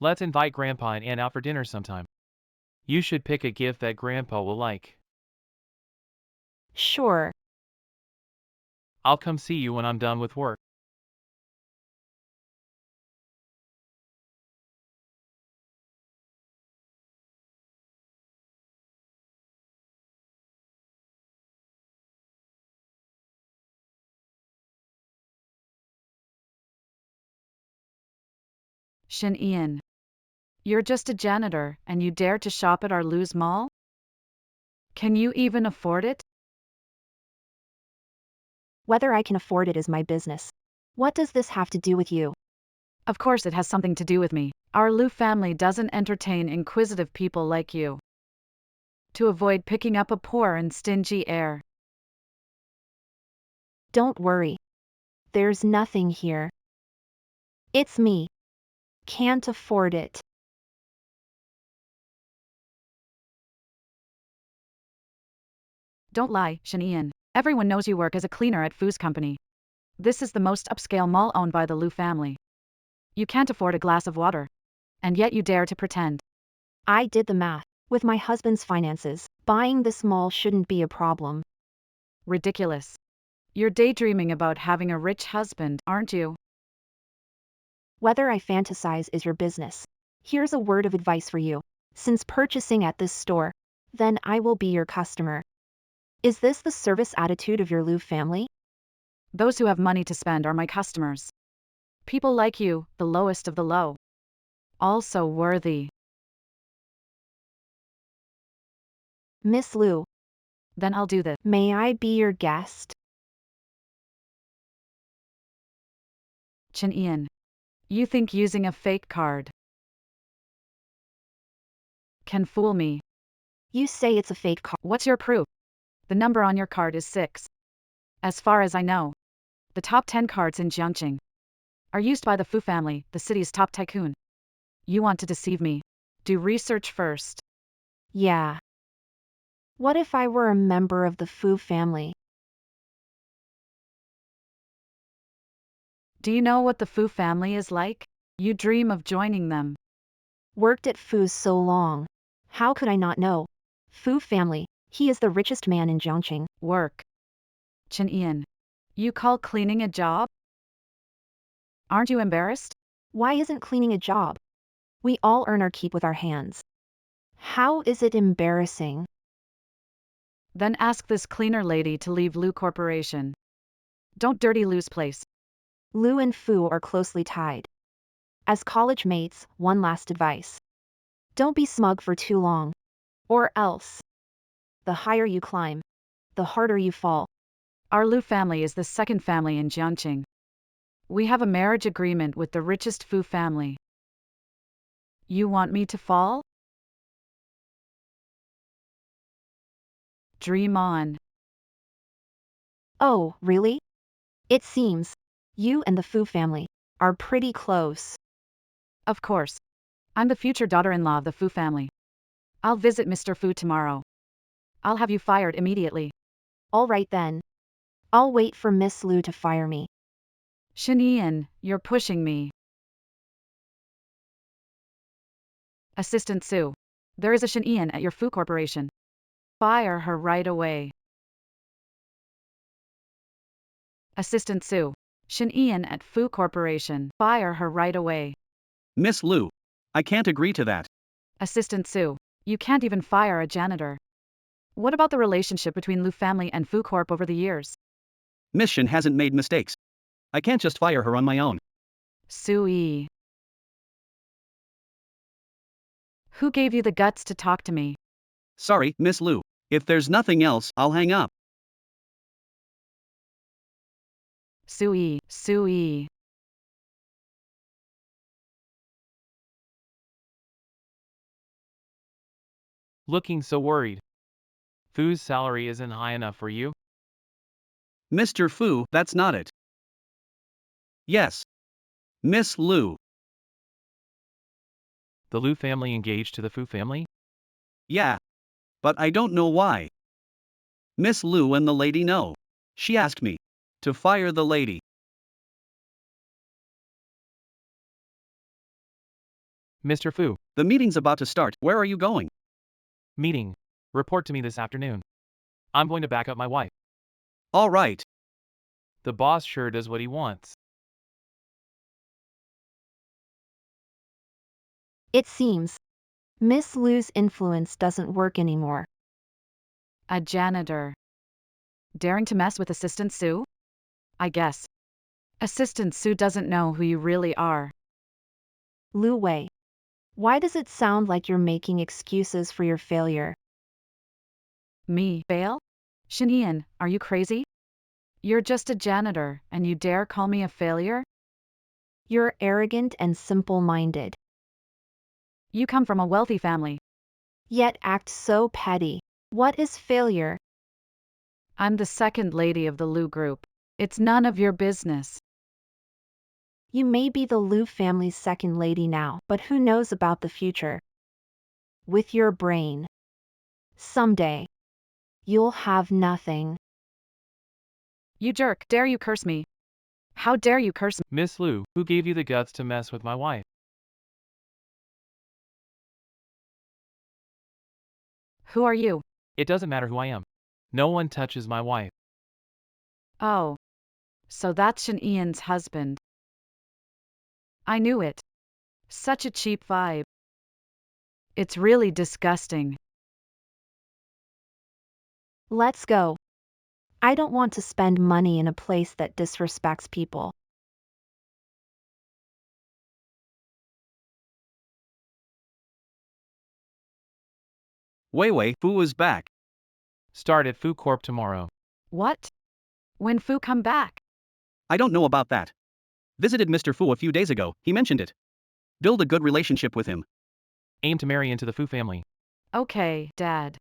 Let's invite Grandpa and Aunt out for dinner sometime. You should pick a gift that Grandpa will like. Sure. I'll come see you when I'm done with work. Shin Ian. You're just a janitor, and you dare to shop at our Luz Mall? Can you even afford it? Whether I can afford it is my business. What does this have to do with you? Of course it has something to do with me. Our Lu family doesn't entertain inquisitive people like you. To avoid picking up a poor and stingy heir. Don't worry. There's nothing here. It's me. Can't afford it. Don't lie, Shin Ian. Everyone knows you work as a cleaner at Fu's company. This is the most upscale mall owned by the Lu family. You can't afford a glass of water. And yet you dare to pretend. I did the math. With my husband's finances, buying this mall shouldn't be a problem. Ridiculous. You're daydreaming about having a rich husband, aren't you? Whether I fantasize is your business. Here's a word of advice for you. Since purchasing at this store, then I will be your customer. Is this the service attitude of your Lu family? Those who have money to spend are my customers. People like you, the lowest of the low. Also worthy. Miss Lu, Then I'll do this. may I be your guest? Chin Ian. You think using a fake card can fool me? You say it's a fake card. What's your proof? The number on your card is 6. As far as I know, the top 10 cards in Jiangqing are used by the Fu family, the city's top tycoon. You want to deceive me? Do research first. Yeah. What if I were a member of the Fu family? Do you know what the Fu family is like? You dream of joining them. Worked at Fu so long. How could I not know? Fu family, he is the richest man in Jiangqing. Work. Chen Ian. You call cleaning a job? Aren't you embarrassed? Why isn't cleaning a job? We all earn our keep with our hands. How is it embarrassing? Then ask this cleaner lady to leave Lu Corporation. Don't dirty Lu's place. Lu and Fu are closely tied. As college mates, one last advice. Don't be smug for too long. Or else. The higher you climb, the harder you fall. Our Lu family is the second family in Jiangqing. We have a marriage agreement with the richest Fu family. You want me to fall? Dream on. Oh, really? It seems you and the Fu family are pretty close. Of course. I'm the future daughter-in-law of the Fu family. I'll visit Mr. Fu tomorrow. I'll have you fired immediately. All right then. I'll wait for Miss Lu to fire me. Shen Ian, you're pushing me. Assistant Sue. There is a Shen Ian at your Fu Corporation. Fire her right away. Assistant Sue. Shen Ian at Fu Corporation. Fire her right away. Miss Lu, I can't agree to that. Assistant Sue. You can't even fire a janitor. What about the relationship between Lu family and Fu Corp over the years? Miss Shen hasn't made mistakes. I can't just fire her on my own. Sui. Who gave you the guts to talk to me? Sorry, Miss Lu. If there's nothing else, I'll hang up. Sui. Sui. Looking so worried. Fu's salary isn't high enough for you? Mr. Fu, that's not it. Yes. Miss Lu. The Lu family engaged to the Fu family? Yeah. But I don't know why. Miss Lu and the lady know. She asked me to fire the lady. Mr. Fu. The meeting's about to start. Where are you going? Meeting. Report to me this afternoon. I'm going to back up my wife. All right. The boss sure does what he wants. It seems Miss Lu's influence doesn't work anymore. A janitor. Daring to mess with Assistant Sue? I guess. Assistant Sue doesn't know who you really are. Lu Wei. Why does it sound like you're making excuses for your failure? Me, fail? Shen Ian, are you crazy? You're just a janitor, and you dare call me a failure? You're arrogant and simple-minded, You come from a wealthy family. yet act so petty. What is failure? I'm the second lady of the Lu group. It's none of your business. You may be the Lu family's second lady now, but who knows about the future? With your brain. Someday. You'll have nothing. You jerk, dare you curse me? How dare you curse me? Miss Lu, who gave you the guts to mess with my wife? Who are you? It doesn't matter who I am. No one touches my wife. Oh. So that's Shen Ian's husband. I knew it. Such a cheap vibe. It's really disgusting. Let's go. I don't want to spend money in a place that disrespects people. Wei Wei, Fu is back. Start at Fu Corp tomorrow. What? When Fu come back? I don't know about that. Visited Mr. Fu a few days ago, he mentioned it. Build a good relationship with him. Aim to marry into the Fu family. Okay, Dad.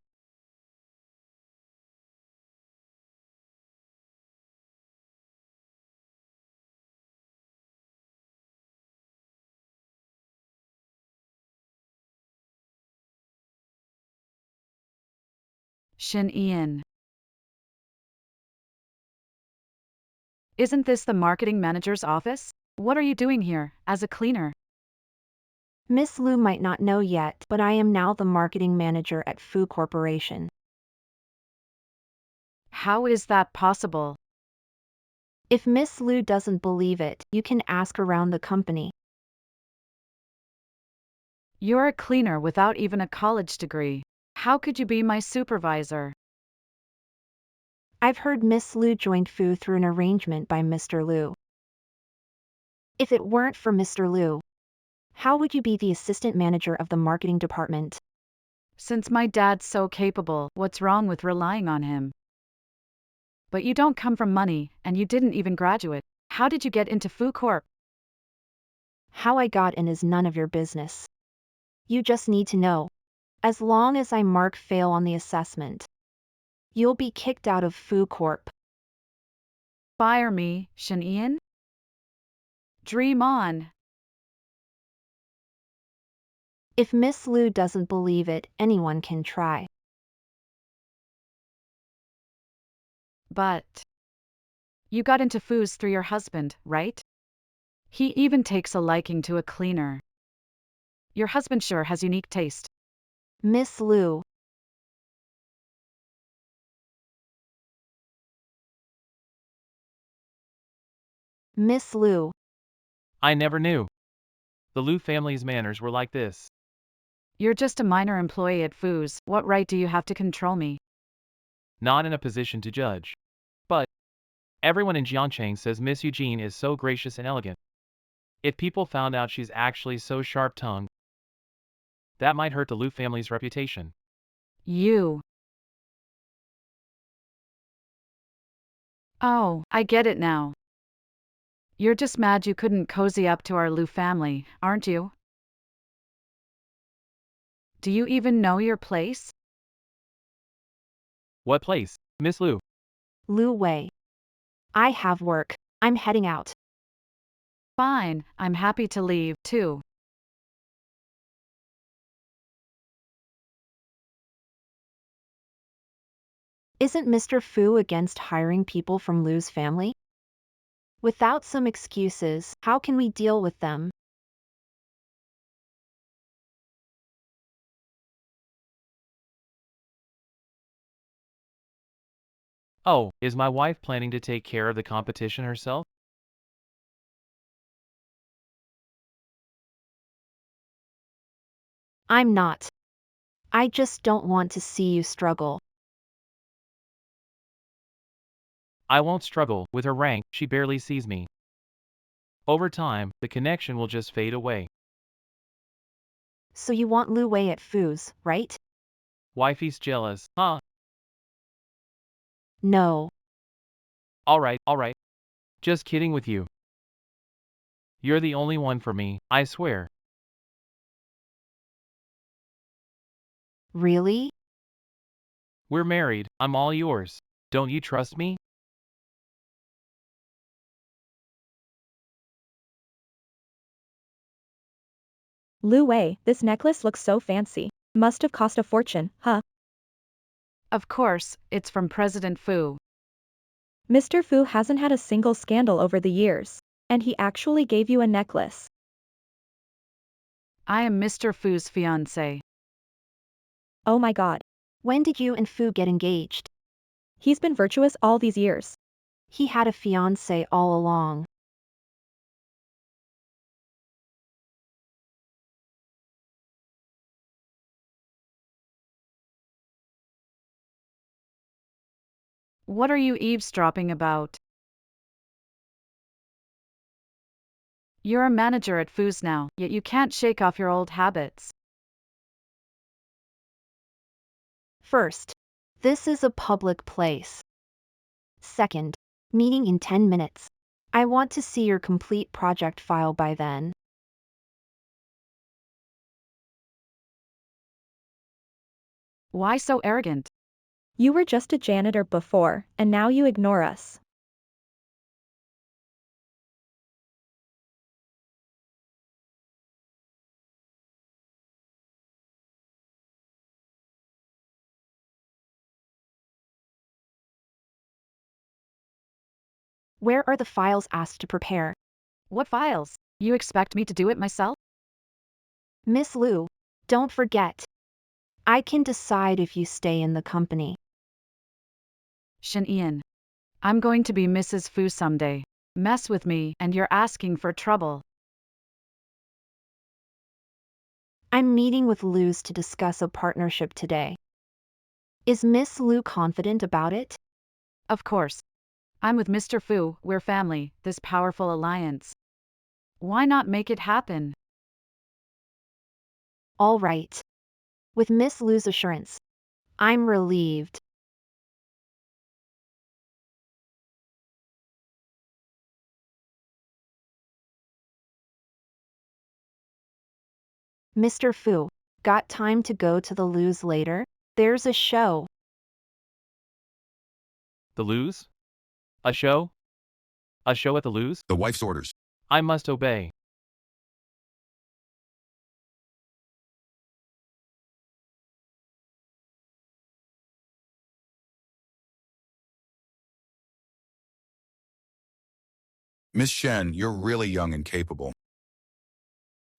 Shin Ian. Isn't this the marketing manager's office? What are you doing here, as a cleaner? Miss Lu might not know yet, but I am now the marketing manager at Fu Corporation. How is that possible? If Miss Lu doesn't believe it, you can ask around the company. You're a cleaner without even a college degree. How could you be my supervisor? I've heard Miss Lu joined Fu through an arrangement by Mr. Lu. If it weren't for Mr. Lu, how would you be the assistant manager of the marketing department? Since my dad's so capable, what's wrong with relying on him? But you don't come from money, and you didn't even graduate. How did you get into Fu Corp? How I got in is none of your business. You just need to know. As long as I mark fail on the assessment, you'll be kicked out of Fu Corp. Fire me, Shin Ian? Dream on. If Miss Lu doesn't believe it, anyone can try. But you got into Fu's through your husband, right? He even takes a liking to a cleaner. Your husband sure has unique taste. Miss Lu. Miss Lu. I never knew. The Lu family's manners were like this. You're just a minor employee at Fu's. What right do you have to control me? Not in a position to judge. But everyone in Jiangcheng says Miss Eugene is so gracious and elegant. If people found out she's actually so sharp-tongued, that might hurt the Lu family's reputation. You. Oh, I get it now. You're just mad you couldn't cozy up to our Lu family, aren't you? Do you even know your place? What place, Miss Lu? Lu Wei. I have work. I'm heading out. Fine, I'm happy to leave, too. Isn't Mr. Fu against hiring people from Lu's family? Without some excuses, how can we deal with them? Oh, is my wife planning to take care of the competition herself? I'm not. I just don't want to see you struggle. I won't struggle. With her rank, she barely sees me. Over time, the connection will just fade away. So you want Lu Wei at Fu's, right? Wifey's jealous, huh? No. Alright. Just kidding with you. You're the only one for me, I swear. Really? We're married, I'm all yours. Don't you trust me? Lu Wei, this necklace looks so fancy. Must have cost a fortune, huh? Of course, it's from President Fu. Mr. Fu hasn't had a single scandal over the years. And he actually gave you a necklace. I am Mr. Fu's fiancé. Oh my god. When did you and Fu get engaged? He's been virtuous all these years. He had a fiancé all along. What are you eavesdropping about? You're a manager at Fu's now, yet you can't shake off your old habits. First, this is a public place. Second, meeting in 10 minutes. I want to see your complete project file by then. Why so arrogant? You were just a janitor before, and now you ignore us. Where are the files asked to prepare? What files? You expect me to do it myself? Miss Liu, don't forget. I can decide if you stay in the company. Shin Ian. I'm going to be Mrs. Fu someday. Mess with me and you're asking for trouble. I'm meeting with Liu's to discuss a partnership today. Is Miss Liu confident about it? Of course. I'm with Mr. Fu, we're family, this powerful alliance. Why not make it happen? All right. With Miss Liu's assurance, I'm relieved. Mr. Fu, got time to go to the Liu's later? There's a show. The Lu's? A show? A show at the Lu's? The wife's orders. I must obey. Miss Shen, you're really young and capable.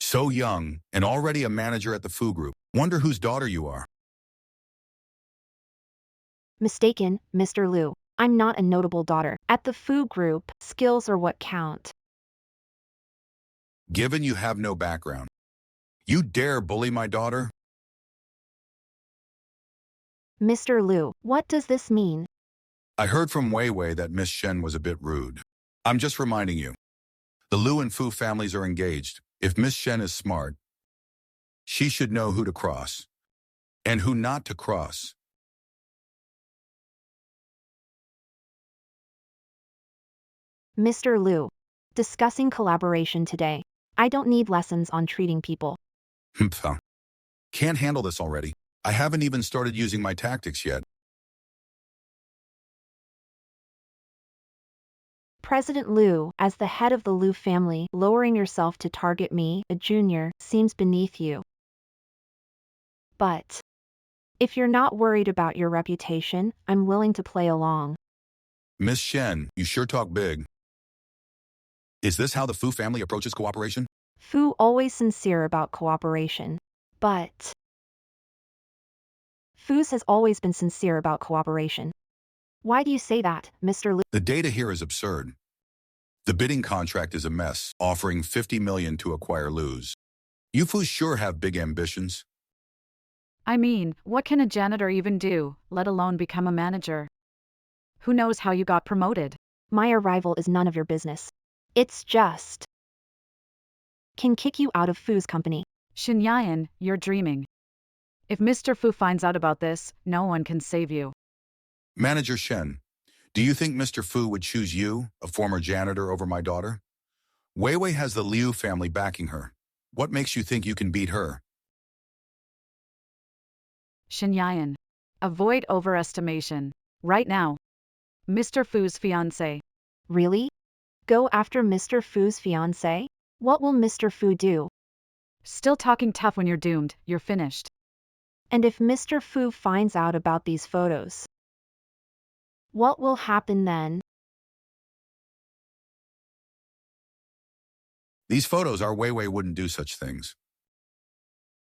So young, and already a manager at the Fu Group. Wonder whose daughter you are. Mistaken, Mr. Liu. I'm not a notable daughter. At the Fu Group, skills are what count. Given you have no background. You dare bully my daughter? Mr. Liu, what does this mean? I heard from Wei Wei that Miss Shen was a bit rude. I'm just reminding you. The Liu and Fu families are engaged. If Miss Shen is smart, she should know who to cross and who not to cross. Mr. Liu, discussing collaboration today. I don't need lessons on treating people. Can't handle this already. I haven't even started using my tactics yet. President Liu, as the head of the Liu family, lowering yourself to target me, a junior, seems beneath you. But if you're not worried about your reputation, I'm willing to play along. Miss Shen, you sure talk big. Is this how the Fu family approaches cooperation? Fu always sincere about cooperation. But Fu's has always been sincere about cooperation. Why do you say that, Mr. Liu? The data here is absurd. The bidding contract is a mess, offering 50 million to acquire Lu's. You Fus sure have big ambitions. I mean, what can a janitor even do, let alone become a manager? Who knows how you got promoted? My arrival is none of your business. It's just can kick you out of Fu's company. Shin Yayan, you're dreaming. If Mr. Fu finds out about this, no one can save you. Manager Shen, do you think Mr. Fu would choose you, a former janitor, over my daughter? Wei Wei has the Liu family backing her. What makes you think you can beat her? Shin Yayan, avoid overestimation. Right now. Mr. Fu's fiancé. Really? Go after Mr. Fu's fiancé? What will Mr. Fu do? Still talking tough when you're doomed, you're finished. And if Mr. Fu finds out about these photos, what will happen then? These photos are Wei Wei wouldn't do such things.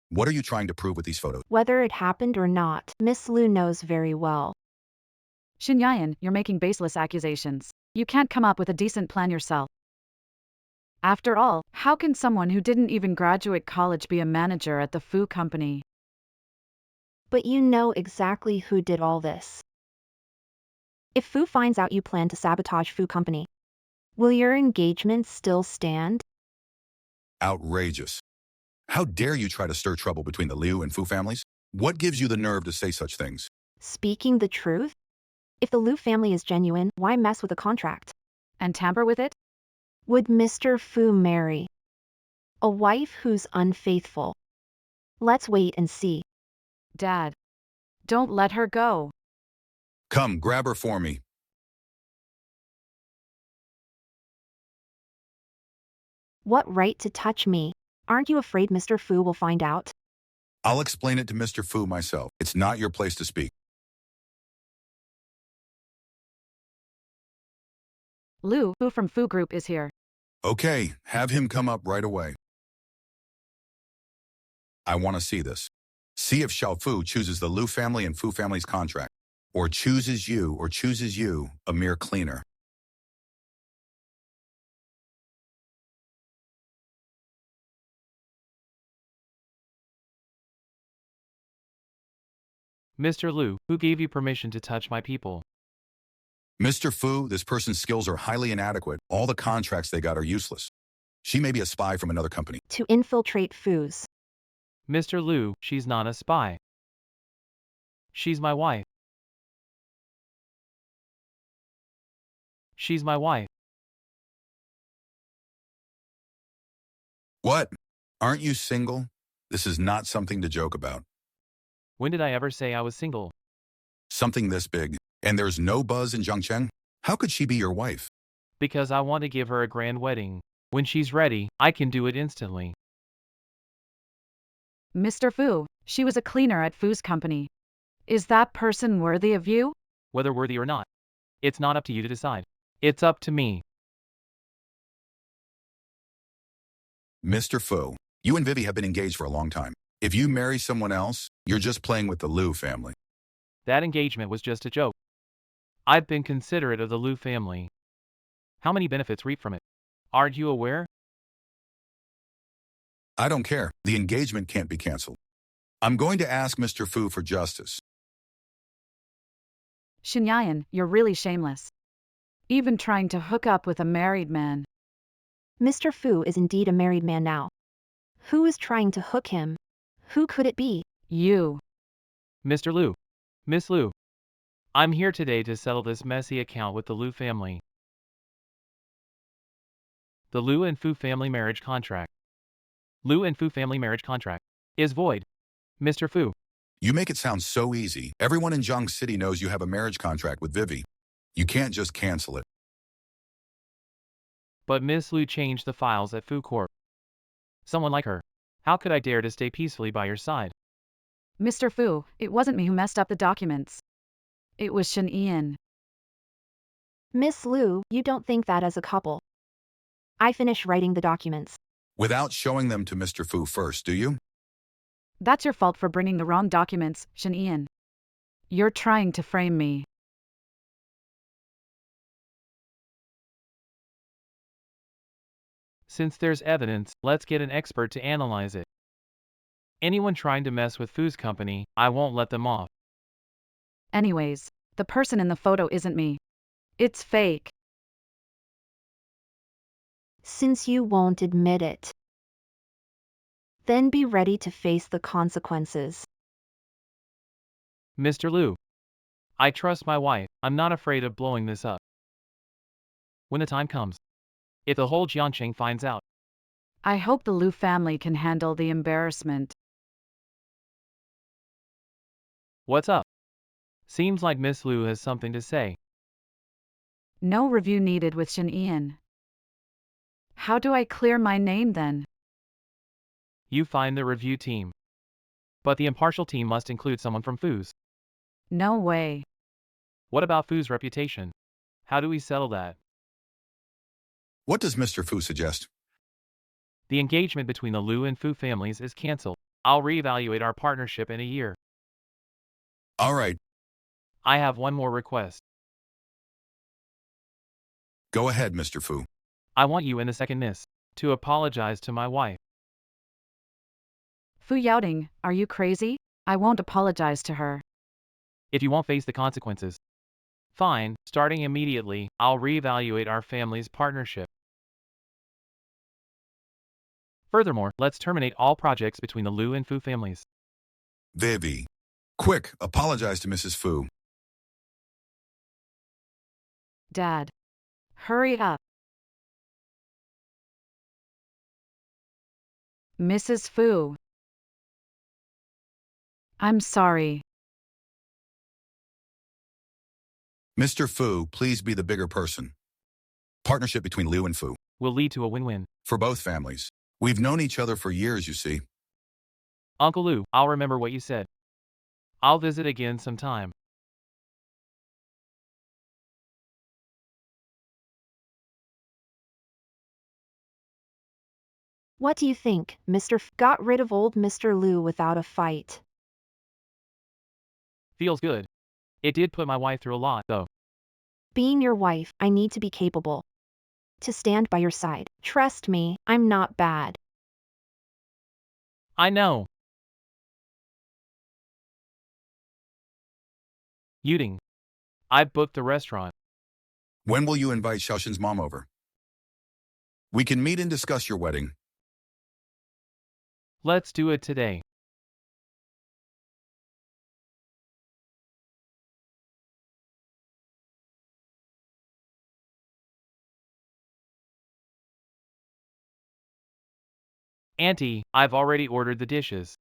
What are you trying to prove with these photos? Whether it happened or not, Miss Liu knows very well. Shin Yayan, you're making baseless accusations. You can't come up with a decent plan yourself. After all, how can someone who didn't even graduate college be a manager at the Fu company? But you know exactly who did all this. If Fu finds out you plan to sabotage Fu company, will your engagement still stand? Outrageous. How dare you try to stir trouble between the Liu and Fu families? What gives you the nerve to say such things? Speaking the truth? If the Liu family is genuine, why mess with a contract? And tamper with it? Would Mr. Fu marry a wife who's unfaithful? Let's wait and see. Dad. Don't let her go. Come, grab her for me. What right to touch me? Aren't you afraid Mr. Fu will find out? I'll explain it to Mr. Fu myself. It's not your place to speak. Lu, Fu from Fu Group is here. Okay, have him come up right away. I want to see this. See if Xiao Fu chooses the Lu family and Fu family's contract, or chooses you, a mere cleaner. Mr. Lu, who gave you permission to touch my people? Mr. Fu, this person's skills are highly inadequate. All the contracts they got are useless. She may be a spy from another company. To infiltrate Fu's. Mr. Lu, she's not a spy. She's my wife. She's my wife. What? Aren't you single? This is not something to joke about. When did I ever say I was single? Something this big, and there's no buzz in Zhangcheng? How could she be your wife? Because I want to give her a grand wedding. When she's ready, I can do it instantly. Mr. Fu, she was a cleaner at Fu's company. Is that person worthy of you? Whether worthy or not, it's not up to you to decide. It's up to me. Mr. Fu, you and Vivi have been engaged for a long time. If you marry someone else, you're just playing with the Lu family. That engagement was just a joke. I've been considerate of the Lu family. How many benefits reap from it? Aren't you aware? I don't care. The engagement can't be canceled. I'm going to ask Mr. Fu for justice. Shinyayan, you're really shameless. Even trying to hook up with a married man. Mr. Fu is indeed a married man now. Who is trying to hook him? Who could it be? You. Mr. Lu. Miss Lu. I'm here today to settle this messy account with the Lu family. The Lu and Fu family marriage contract. Lu and Fu family marriage contract is void. Mr. Fu. You make it sound so easy. Everyone in Jiang City knows you have a marriage contract with Vivi. You can't just cancel it. But Miss Lu changed the files at Fu Corp. Someone like her. How could I dare to stay peacefully by your side? Mr. Fu, it wasn't me who messed up the documents. It was Shen Ian. Miss Lu, you don't think that as a couple. I finish writing the documents. Without showing them to Mr. Fu first, do you? That's your fault for bringing the wrong documents, Shen Ian. You're trying to frame me. Since there's evidence, let's get an expert to analyze it. Anyone trying to mess with Fu's company, I won't let them off. Anyways, the person in the photo isn't me. It's fake. Since you won't admit it, then be ready to face the consequences. Mr. Lu. I trust my wife. I'm not afraid of blowing this up. When the time comes. If the whole Jiangcheng finds out. I hope the Lu family can handle the embarrassment. What's up? Seems like Miss Lu has something to say. No review needed with Shen Ian. How do I clear my name then? You find the review team. But the impartial team must include someone from Fu's. No way. What about Fu's reputation? How do we settle that? What does Mr. Fu suggest? The engagement between the Lu and Fu families is cancelled. I'll reevaluate our partnership in a year. All right. I have one more request. Go ahead, Mr. Fu. I want you and the second miss to apologize to my wife. Fu Yaoding, are you crazy? I won't apologize to her. If you won't face the consequences. Fine, starting immediately, I'll reevaluate our family's partnership. Furthermore, let's terminate all projects between the Lu and Fu families. Vivi. Quick, apologize to Mrs. Fu. Dad. Hurry up. Mrs. Fu. I'm sorry. Mr. Fu, please be the bigger person. Partnership between Liu and Fu. Will lead to a win-win. For both families. We've known each other for years, you see. Uncle Lu, I'll remember what you said. I'll visit again sometime. What do you think, Mr. Got rid of old Mr. Liu without a fight. Feels good. It did put my wife through a lot, though. Being your wife, I need to be capable. To stand by your side. Trust me, I'm not bad. I know. Yuding. I've booked the restaurant. When will you invite Xiaoshen's mom over? We can meet and discuss your wedding. Let's do it today. Auntie, I've already ordered the dishes.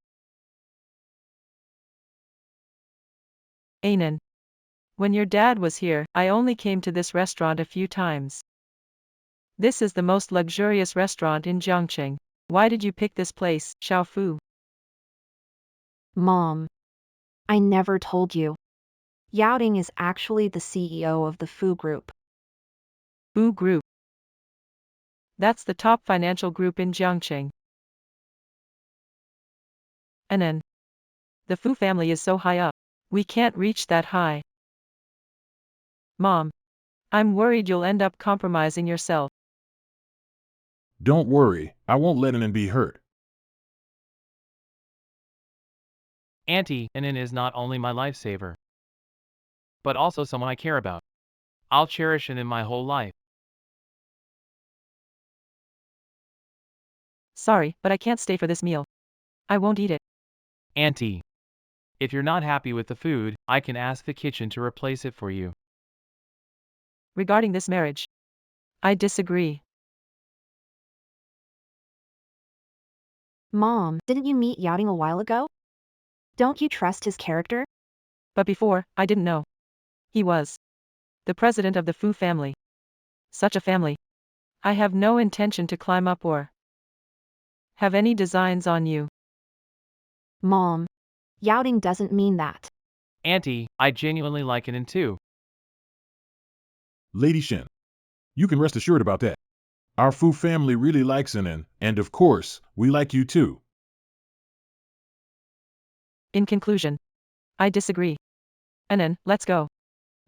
Anan. When your dad was here, I only came to this restaurant a few times. This is the most luxurious restaurant in Jiangqing. Why did you pick this place, Xiaofu? Mom. I never told you. Yaoding is actually the CEO of the Fu Group. Fu Group. That's the top financial group in Jiangqing. Anan. The Fu family is so high up. We can't reach that high. Mom. I'm worried you'll end up compromising yourself. Don't worry, I won't let Anan be hurt. Auntie, Anan is not only my lifesaver, but also someone I care about. I'll cherish Anan my whole life. Sorry, but I can't stay for this meal. I won't eat it. Auntie. If you're not happy with the food, I can ask the kitchen to replace it for you. Regarding this marriage, I disagree. Mom, didn't you meet Yaoding a while ago? Don't you trust his character? But before, I didn't know. He was the president of the Fu family. Such a family. I have no intention to climb up or have any designs on you. Mom. Yaoding doesn't mean that. Auntie, I genuinely like Anan too. Lady Shen. You can rest assured about that. Our Fu family really likes Anan, and of course, we like you too. In conclusion, I disagree. Anan, let's go.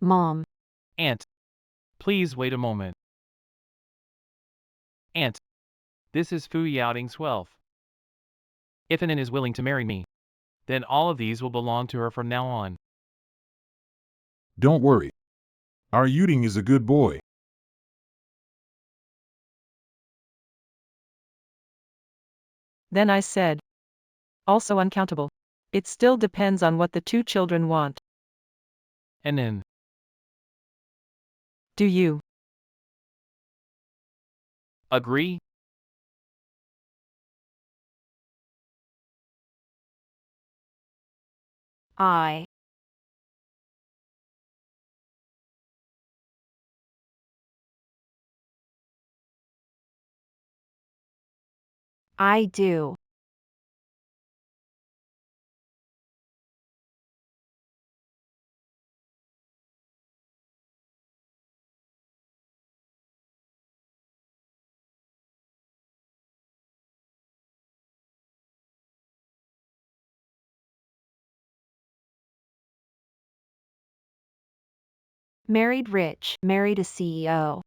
Mom. Aunt. Please wait a moment. Aunt. This is Fu Yaoding's wealth. If Anan is willing to marry me, then all of these will belong to her from now on. Don't worry. Our Yuding is a good boy. Then I said. Also uncountable. It still depends on what the two children want. Anan. Do you Agree? I do. Married rich, married a CEO.